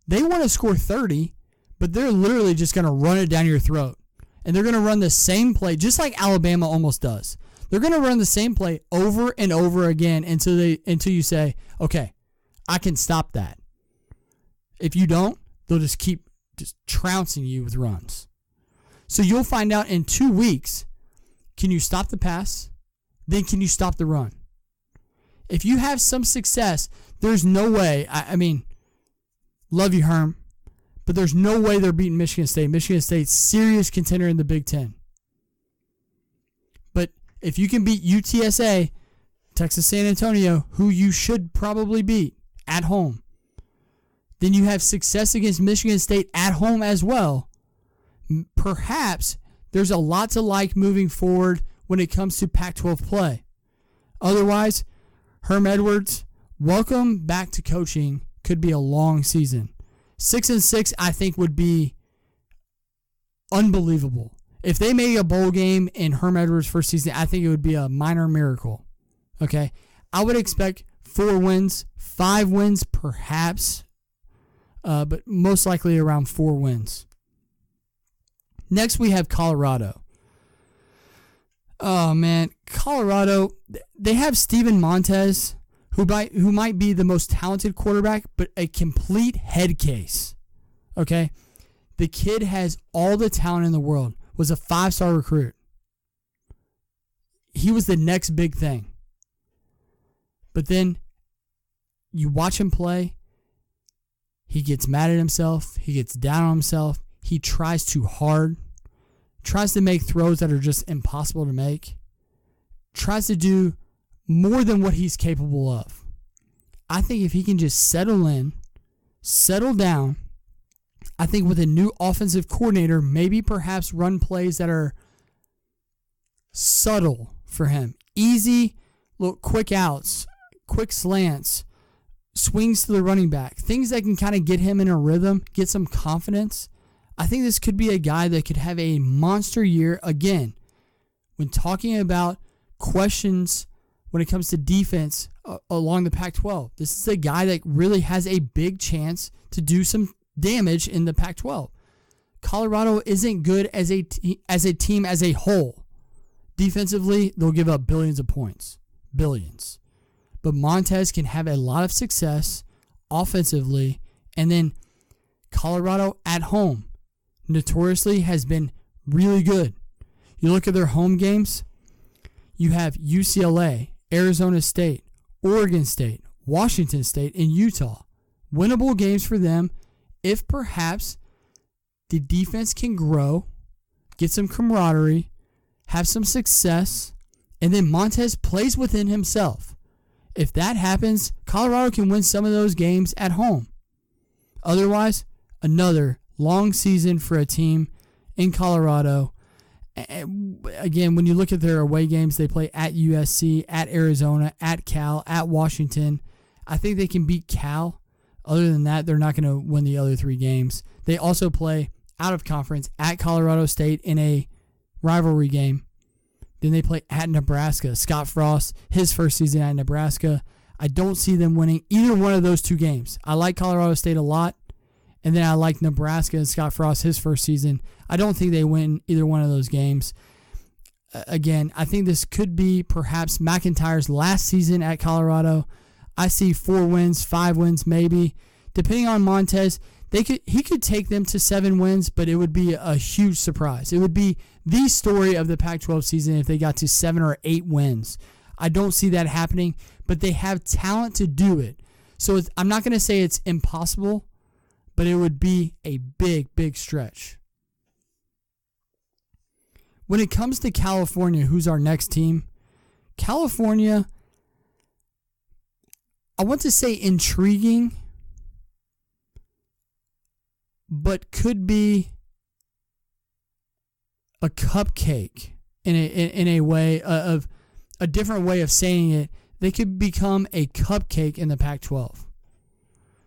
They want to score 30, but they're literally just going to run it down your throat. And they're going to run the same play, just like Alabama almost does. They're going to run the same play over and over again until you say, okay, I can stop that. If you don't, they'll just keep trouncing you with runs. So you'll find out in 2 weeks, can you stop the pass? Then can you stop the run? If you have some success, there's no way, I mean, love you, Herm, but there's no way they're beating Michigan State. Michigan State's serious contender in the Big Ten. But if you can beat UTSA, Texas San Antonio, who you should probably beat at home, then you have success against Michigan State at home as well. Perhaps there's a lot to like moving forward when it comes to Pac-12 play. Otherwise, Herm Edwards, welcome back to coaching. Could be a long season. 6-6, I think, would be unbelievable. If they made a bowl game in Herm Edwards' first season, I think it would be a minor miracle. Okay? I would expect 4 wins, 5 wins perhaps, but most likely around 4 wins. Next, we have Colorado. Oh, man. Colorado, they have Steven Montez, who might be the most talented quarterback, but a complete head case. Okay? The kid has all the talent in the world, was a 5-star recruit. He was the next big thing. But then you watch him play, he gets mad at himself, he gets down on himself, he tries too hard, tries to make throws that are just impossible to make, tries to do more than what he's capable of. I think if he can just settle in, settle down, I think with a new offensive coordinator, maybe perhaps run plays that are subtle for him. Easy, little quick outs, quick slants, swings to the running back, things that can kind of get him in a rhythm, get some confidence. I think this could be a guy that could have a monster year. Again, when talking about questions when it comes to defense along the Pac-12, this is a guy that really has a big chance to do some damage in the Pac-12. Colorado isn't good as a team as a whole. Defensively, they'll give up billions of points. Billions. But Montez can have a lot of success offensively. And then Colorado at home notoriously has been really good. You look at their home games, you have UCLA, Arizona State, Oregon State, Washington State, and Utah. Winnable games for them if perhaps the defense can grow, get some camaraderie, have some success, and then Montez plays within himself. If that happens, Colorado can win some of those games at home. Otherwise, another long season for a team in Colorado. Again, when you look at their away games, they play at USC, at Arizona, at Cal, at Washington. I think they can beat Cal. Other than that, they're not going to win the other 3 games. They also play out of conference at Colorado State in a rivalry game. Then they play at Nebraska. Scott Frost, his first season at Nebraska. I don't see them winning either one of those 2 games. I like Colorado State a lot. And then I like Nebraska and Scott Frost, his first season. I don't think they win either one of those games. Again, I think this could be perhaps McIntyre's last season at Colorado. I see 4 wins, 5 wins maybe. Depending on Montez, he could take them to 7 wins, but it would be a huge surprise. It would be the story of the Pac-12 season if they got to 7 or 8 wins. I don't see that happening, but they have talent to do it. So I'm not going to say it's impossible, but it would be a big, big stretch. When it comes to California, who's our next team? California, I want to say intriguing, but could be a cupcake in a way of a different way of saying it. They could become a cupcake in the Pac-12.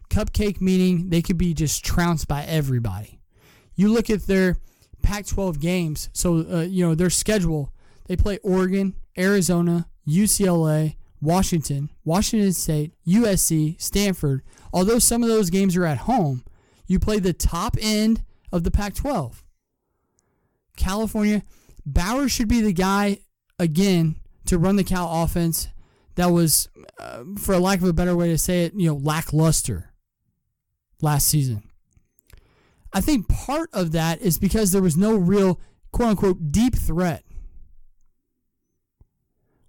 Cupcake meaning they could be just trounced by everybody. You look at their Pac-12 games, so their schedule. They play Oregon, Arizona, UCLA, Washington State, USC, Stanford. Although some of those games are at home, you play the top end of the Pac-12. California, Bauer should be the guy, again, to run the Cal offense that was, for lack of a better way to say it, lackluster last season. I think part of that is because there was no real, quote-unquote, deep threat.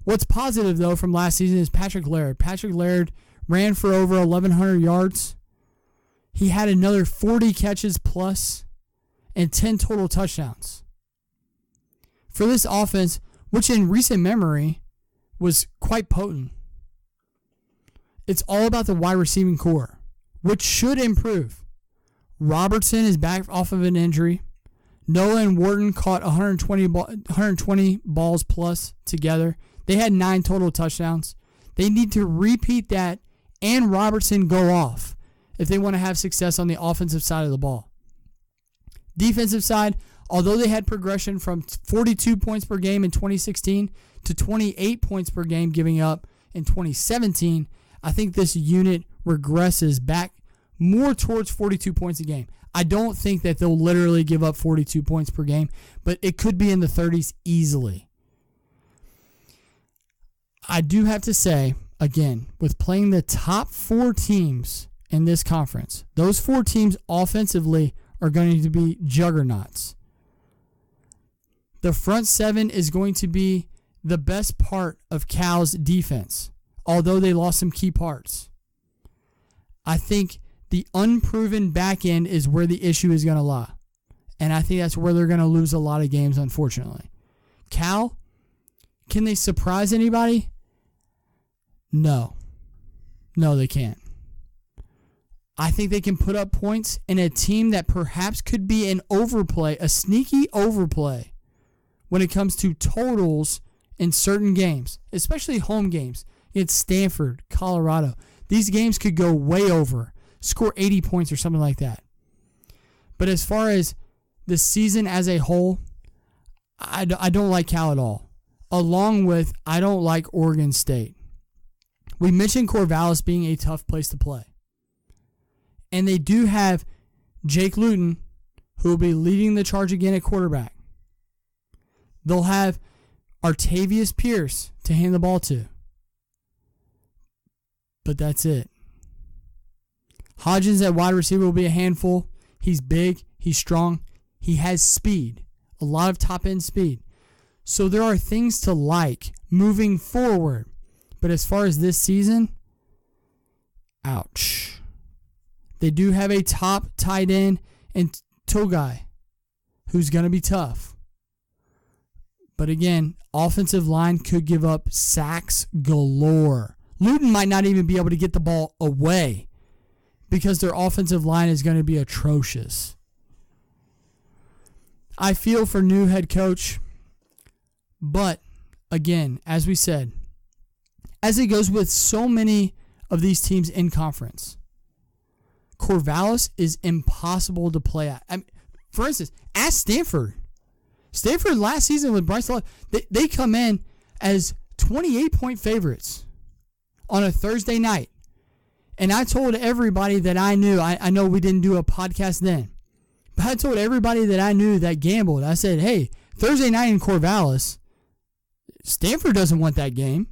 What's positive, though, from last season is Patrick Laird. Patrick Laird ran for over 1,100 yards. He had another 40 catches plus and 10 total touchdowns. For this offense, which in recent memory was quite potent, it's all about the wide receiving core, which should improve. Robertson is back off of an injury. Noah and Wharton caught 120 balls plus together. They had 9 total touchdowns. They need to repeat that and Robertson go off if they want to have success on the offensive side of the ball. Defensive side, although they had progression from 42 points per game in 2016 to 28 points per game giving up in 2017, I think this unit regresses back more towards 42 points a game. I don't think that they'll literally give up 42 points per game, but it could be in the 30s easily. I do have to say, again, with playing the top 4 teams in this conference, those 4 teams offensively are going to be juggernauts. The front 7 is going to be the best part of Cal's defense, although they lost some key parts. I think the unproven back end is where the issue is going to lie. And I think that's where they're going to lose a lot of games, unfortunately. Cal, can they surprise anybody? No. No, they can't. I think they can put up points in a team that perhaps could be an overplay, a sneaky overplay, when it comes to totals in certain games, especially home games. It's Stanford, Colorado. These games could go way over, score 80 points or something like that. But as far as the season as a whole, I don't like Cal at all. Along with, I don't like Oregon State. We mentioned Corvallis being a tough place to play. And they do have Jake Luton, who will be leading the charge again at quarterback. They'll have Artavius Pierce to hand the ball to. But that's it. Hodgins at wide receiver will be a handful. He's big. He's strong. He has speed. A lot of top-end speed. So there are things to like moving forward. But as far as this season, ouch. They do have a top tight end and Togai, who's going to be tough. But again, offensive line could give up sacks galore. Luton might not even be able to get the ball away because their offensive line is going to be atrocious. I feel for new head coach, but again, as we said, as it goes with so many of these teams in conference, Corvallis is impossible to play at. I mean, for instance, ask Stanford. Stanford last season with Bryce Love, they come in as 28-point favorites on a Thursday night. And I told everybody that I knew, I know we didn't do a podcast then, but I told everybody that I knew that gambled. I said, hey, Thursday night in Corvallis, Stanford doesn't want that game.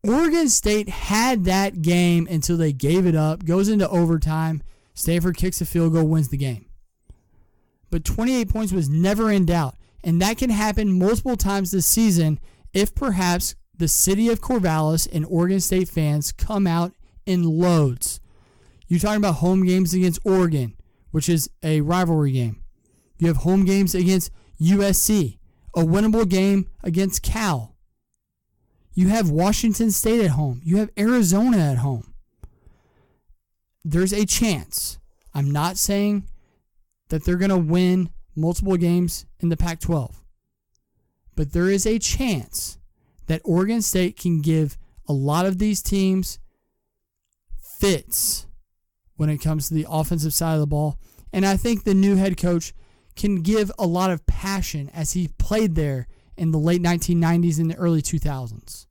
Oregon State had that game until they gave it up, goes into overtime, Stanford kicks a field goal, wins the game. But 28 points was never in doubt, and that can happen multiple times this season if perhaps the city of Corvallis and Oregon State fans come out in loads. You're talking about home games against Oregon, which is a rivalry game. You have home games against USC, a winnable game against Cal. You have Washington State at home. You have Arizona at home. There's a chance. I'm not saying that they're going to win multiple games in the Pac-12. But there is a chance that Oregon State can give a lot of these teams fits when it comes to the offensive side of the ball. And I think the new head coach can give a lot of passion as he played there in the late 1990s and the early 2000s.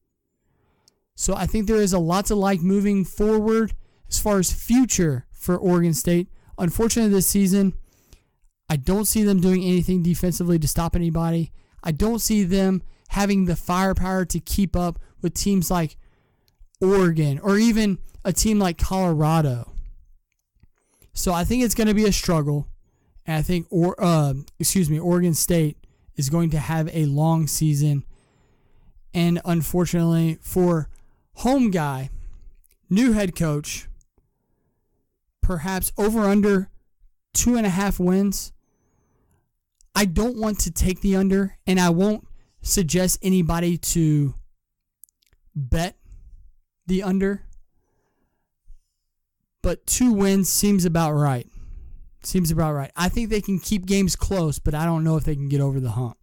So I think there is a lot to like moving forward as far as future for Oregon State. Unfortunately, this season, I don't see them doing anything defensively to stop anybody. I don't see them having the firepower to keep up with teams like Oregon or even a team like Colorado. So I think it's going to be a struggle. And I think Oregon State is going to have a long season. And unfortunately for home guy, new head coach, perhaps over under 2.5 wins. I don't want to take the under, and I won't suggest anybody to bet the under. But 2 wins seems about right. Seems about right. I think they can keep games close, but I don't know if they can get over the hump.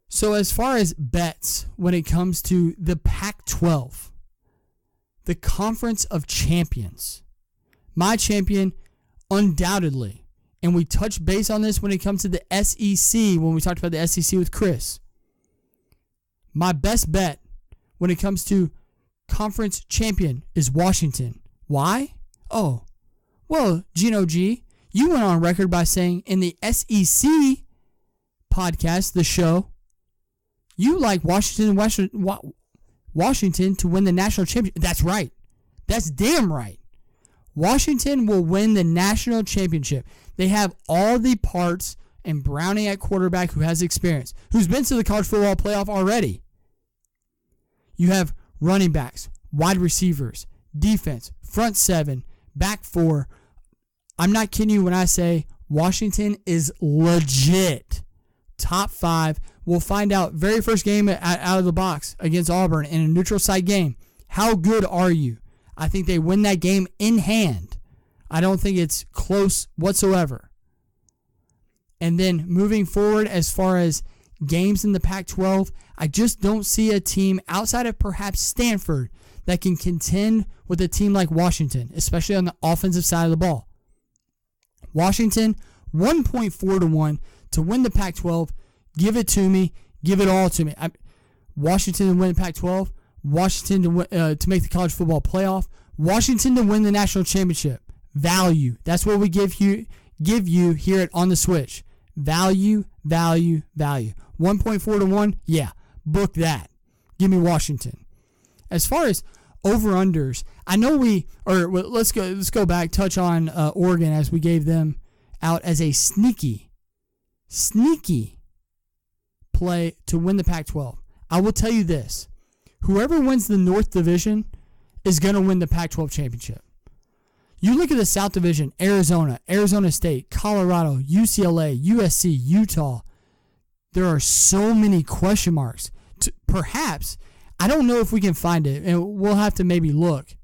So as far as bets, when it comes to the Pac-12, the Conference of Champions, my champion, undoubtedly, and we touched base on this when it comes to the SEC, when we talked about the SEC with Chris. My best bet when it comes to conference champion is Washington. Why? Oh, well, Gino G, you went on record by saying in the SEC podcast, the show, you like Washington to win the national championship. That's right. That's damn right. Washington will win the national championship. They have all the parts, and Browning at quarterback, who has experience, who's been to the college football playoff already. You have running backs, wide receivers, defense, front seven, back four. I'm not kidding you when I say Washington is legit. Top 5. We'll find out very first game out of the box against Auburn in a neutral site game. How good are you? I think they win that game in hand. I don't think it's close whatsoever. And then moving forward, as far as games in the Pac-12, I just don't see a team outside of perhaps Stanford that can contend with a team like Washington, especially on the offensive side of the ball. Washington, 1.4 to 1 to win the Pac-12. Give it to me. Give it all to me. Washington to win the Pac-12. Washington to make the college football playoff. Washington to win the national championship. Value. That's what we give you here at On the Switch. Value, value, value. 1.4 to 1. Yeah, book that. Give me Washington. As far as over-unders, I know let's go back, touch on Oregon as we gave them out as a sneaky play to win the Pac-12. I will tell you this. Whoever wins the North Division is going to win the Pac-12 championship. You look at the South Division, Arizona, Arizona State, Colorado, UCLA, USC, Utah. There are so many question marks. Perhaps, I don't know if we can find it, and we'll have to maybe look,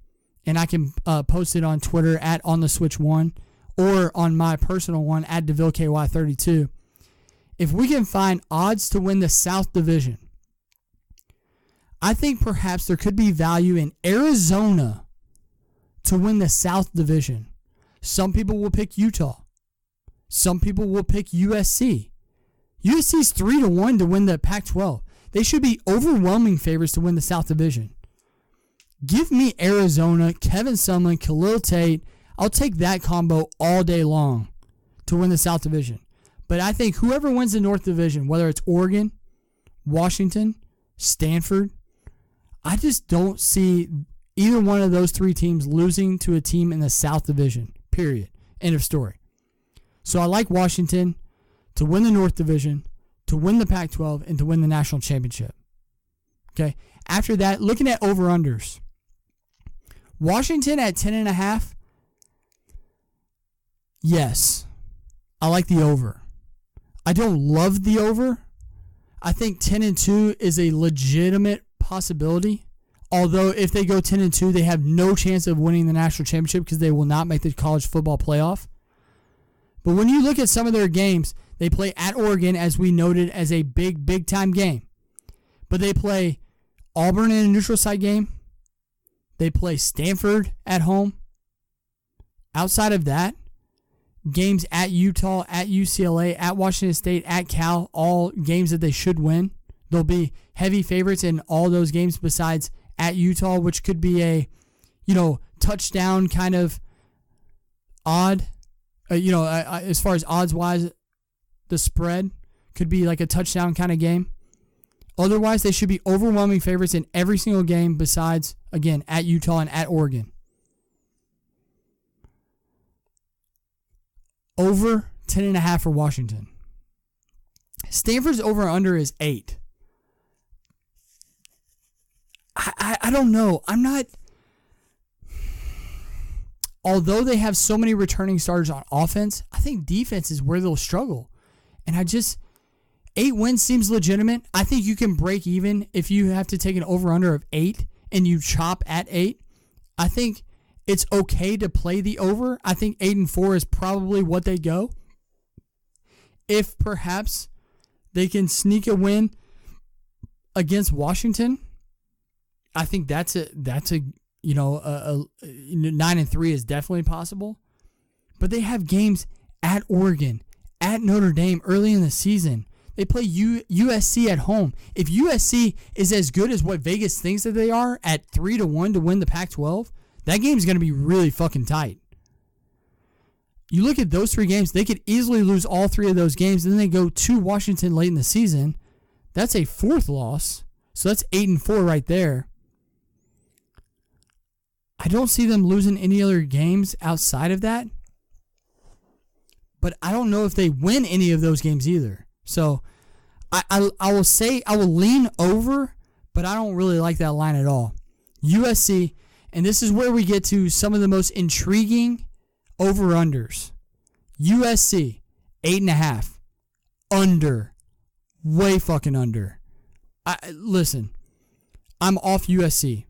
and I can post it on Twitter at OnTheSwitch1 or on my personal one at DeVilleKY32. If we can find odds to win the South Division, I think perhaps there could be value in Arizona to win the South Division. Some people will pick Utah. Some people will pick USC. USC's 3 to 1 to win the Pac-12. They should be overwhelming favorites to win the South Division. Give me Arizona, Kevin Sumlin, Khalil Tate. I'll take that combo all day long to win the South Division. But I think whoever wins the North Division, whether it's Oregon, Washington, Stanford, I just don't see either one of those three teams losing to a team in the South Division, period. End of story. So I like Washington to win the North Division, to win the Pac-12, and to win the national championship. Okay. After that, looking at over-unders. Washington at 10.5. Yes. I like the over. I don't love the over. I think 10-2 is a legitimate possibility. Although if they go 10-2, they have no chance of winning the national championship because they will not make the college football playoff. But when you look at some of their games, they play at Oregon, as we noted, as a big time game. But they play Auburn in a neutral site game. They play Stanford at home. Outside of that, games at Utah, at UCLA, at Washington State, at Cal, all games that they should win. They'll be heavy favorites in all those games besides at Utah, which could be a, touchdown kind of odd. As far as odds-wise, the spread could be like a touchdown kind of game. Otherwise, they should be overwhelming favorites in every single game besides, again, at Utah and at Oregon. Over 10.5 for Washington. Stanford's over-under is 8. I don't know. I'm not... Although they have so many returning starters on offense, I think defense is where they'll struggle. And 8 wins seems legitimate. I think you can break even if you have to take an over-under of 8 and you chop at 8. I think it's okay to play the over. I think 8-4 is probably what they go. If perhaps they can sneak a win against Washington, I think that's a 9-3 is definitely possible. But they have games at Oregon, at Notre Dame early in the season. They play USC at home. If USC is as good as what Vegas thinks that they are at 3-1 to win the Pac-12, that game is going to be really fucking tight. You look at those 3 games, they could easily lose all 3 of those games, and then they go to Washington late in the season. That's a 4th loss. So that's 8-4 right there. I don't see them losing any other games outside of that. But I don't know if they win any of those games either. So I will say I will lean over, but I don't really like that line at all. USC, and this is where we get to some of the most intriguing over-unders. USC, 8.5. Under. Way fucking under. Listen, I'm off USC.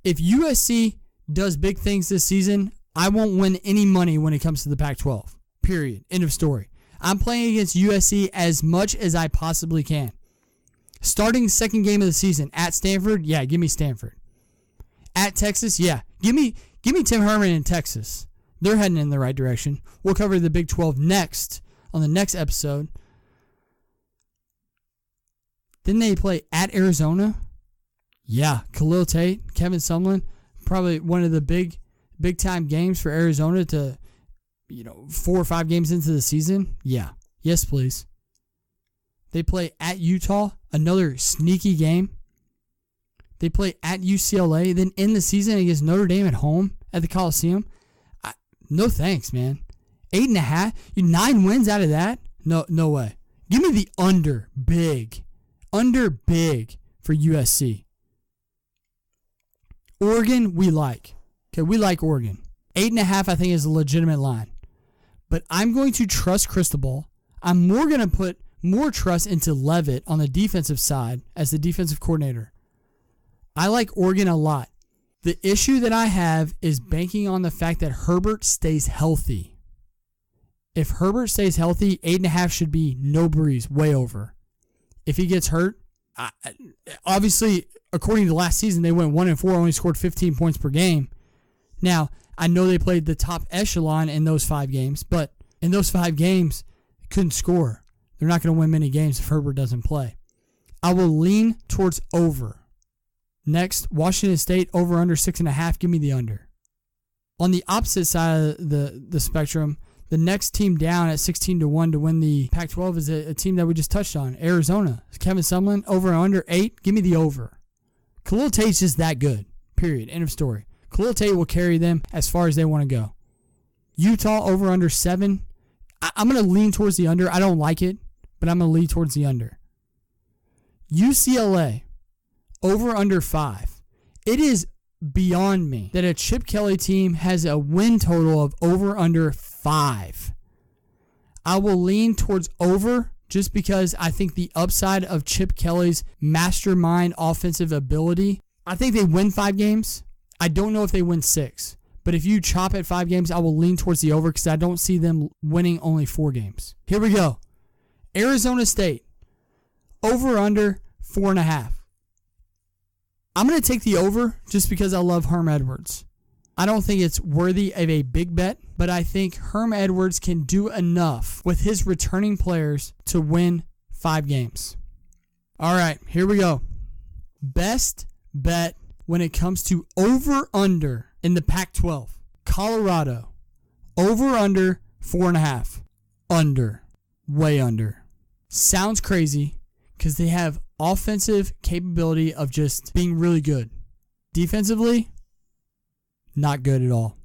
If USC does big things this season, I won't win any money when it comes to the Pac-12. Period. End of story. I'm playing against USC as much as I possibly can. Starting second game of the season at Stanford, yeah, give me Stanford. At Texas, yeah, give me Tim Herman in Texas. They're heading in the right direction. We'll cover the Big 12 next on the next episode. Then they play at Arizona. Yeah, Khalil Tate, Kevin Sumlin, probably one of the big time games for Arizona to, 4 or 5 games into the season. Yeah, yes please. They play at Utah, another sneaky game. They play at UCLA, then end the season against Notre Dame at home at the Coliseum. No thanks, man. 8.5, 9 wins out of that? No way. Give me the under big. Under big for USC. Oregon, we like. Okay, we like Oregon. 8.5, I think, is a legitimate line. But I'm going to trust Cristobal. I'm more going to put more trust into Leavitt on the defensive side as the defensive coordinator. I like Oregon a lot. The issue that I have is banking on the fact that Herbert stays healthy. If Herbert stays healthy, 8.5 should be no breeze, way over. If he gets hurt, obviously, according to last season, they went 1-4, only scored 15 points per game. Now, I know they played the top echelon in those 5 games, but in those 5 games, couldn't score. They're not going to win many games if Herbert doesn't play. I will lean towards over. Next, Washington State, over under 6.5. Give me the under. On the opposite side of the spectrum, the next team down at 16-1 to win the Pac-12 is a team that we just touched on, Arizona. Kevin Sumlin, over and under 8. Give me the over. Khalil Tate's just that good. Period. End of story. Khalil Tate will carry them as far as they want to go. Utah, over under 7. I'm going to lean towards the under. I don't like it, but I'm going to lean towards the under. UCLA, over under 5. It is beyond me that a Chip Kelly team has a win total of over under 5. I will lean towards over just because I think the upside of Chip Kelly's mastermind offensive ability, I think they win 5 games. I don't know if they win 6. But if you chop at 5 games, I will lean towards the over because I don't see them winning only 4 games. Here we go. Arizona State, over under 4.5. I'm going to take the over just because I love Herm Edwards. I don't think it's worthy of a big bet, but I think Herm Edwards can do enough with his returning players to win 5 games. All right, here we go. Best bet when it comes to over-under in the Pac-12. Colorado, over-under 4.5. Under. Way under. Sounds crazy because they have offensive capability of just being really good. Defensively, not good at all.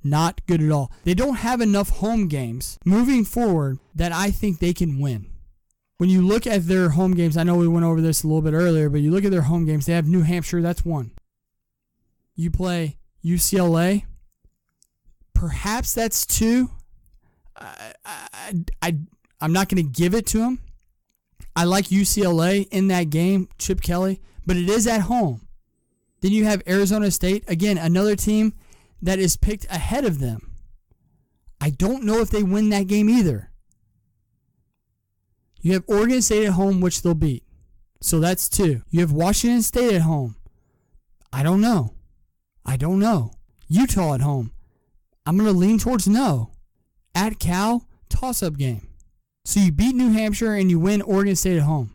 Not good at all. They don't have enough home games moving forward that I think they can win. When you look at their home games, I know we went over this a little bit earlier, but you look at their home games, they have New Hampshire, that's 1. You play UCLA, perhaps that's 2. I'm not going to give it to them. I like UCLA in that game, Chip Kelly, but it is at home. Then you have Arizona State, again, another team that is picked ahead of them. I don't know if they win that game either. You have Oregon State at home, which they'll beat. So that's 2. You have Washington State at home. I don't know. Utah at home. I'm going to lean towards no. At Cal, toss-up game. So you beat New Hampshire and you win Oregon State at home.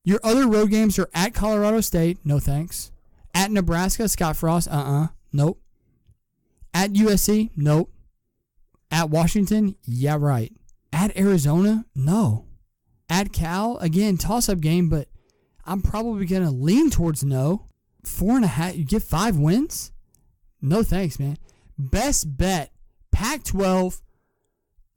Your other road games are at Colorado State, no thanks. At Nebraska, Scott Frost, nope. At USC, nope. At Washington, yeah, right. At Arizona, no. At Cal, again, toss-up game, but I'm probably going to lean towards no. 4.5, you get 5 wins? No thanks, man. Best bet, Pac-12,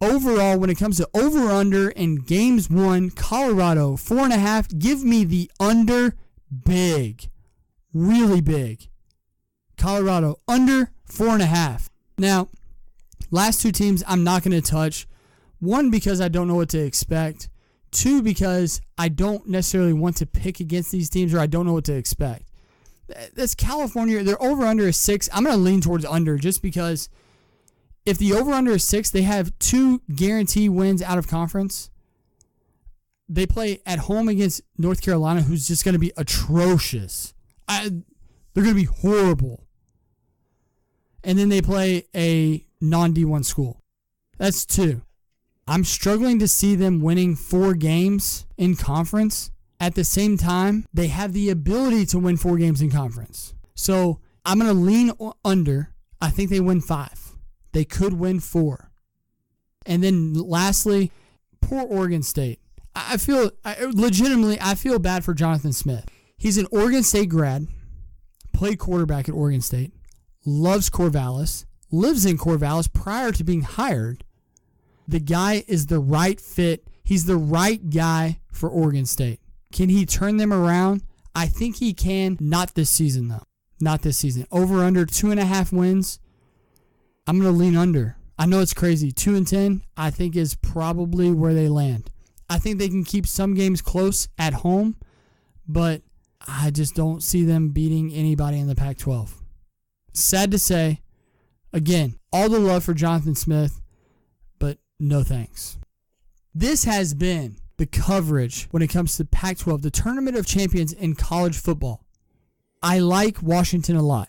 overall, when it comes to over-under in games won, Colorado, 4.5. Give me the under big. Really big. Colorado, under 4.5. Now, last 2 teams I'm not going to touch. 1, because I don't know what to expect. 2, because I don't necessarily want to pick against these teams or I don't know what to expect. That's California. Their over-under is 6. I'm going to lean towards under just because if the over-under is 6, they have 2 guaranteed wins out of conference. They play at home against North Carolina, who's just going to be atrocious. They're going to be horrible. And then they play a non-D1 school. That's 2. I'm struggling to see them winning 4 games in conference. At the same time, they have the ability to win 4 games in conference. So I'm going to lean under. I think they win 5. They could win 4. And then lastly, poor Oregon State. I feel bad for Jonathan Smith. He's an Oregon State grad, played quarterback at Oregon State, loves Corvallis, lives in Corvallis prior to being hired. The guy is the right fit. He's the right guy for Oregon State. Can he turn them around? I think he can. Not this season, though. Not this season. Over under 2.5 wins. I'm going to lean under. I know it's crazy. 2-10, I think, is probably where they land. I think they can keep some games close at home, but I just don't see them beating anybody in the Pac-12. Sad to say. Again, all the love for Jonathan Smith, but no thanks. This has been the coverage when it comes to Pac-12, the Tournament of Champions in college football. I like Washington a lot.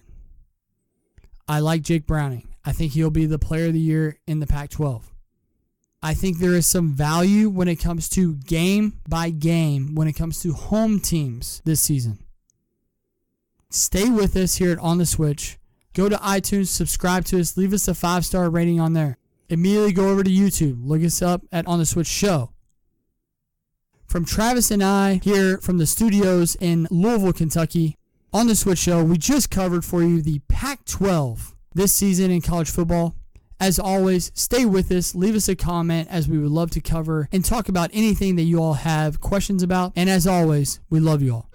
I like Jake Browning. I think he'll be the player of the year in the Pac-12. I think there is some value when it comes to game by game, when it comes to home teams this season. Stay with us here at On the Switch. Go to iTunes, subscribe to us, leave us a 5-star rating on there. Immediately go over to YouTube. Look us up at On the Switch Show. From Travis and I here from the studios in Louisville, Kentucky, On the Switch Show, we just covered for you the Pac-12 this season in college football. As always, stay with us, leave us a comment as we would love to cover and talk about anything that you all have questions about. And as always, we love you all.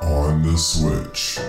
On the Switch.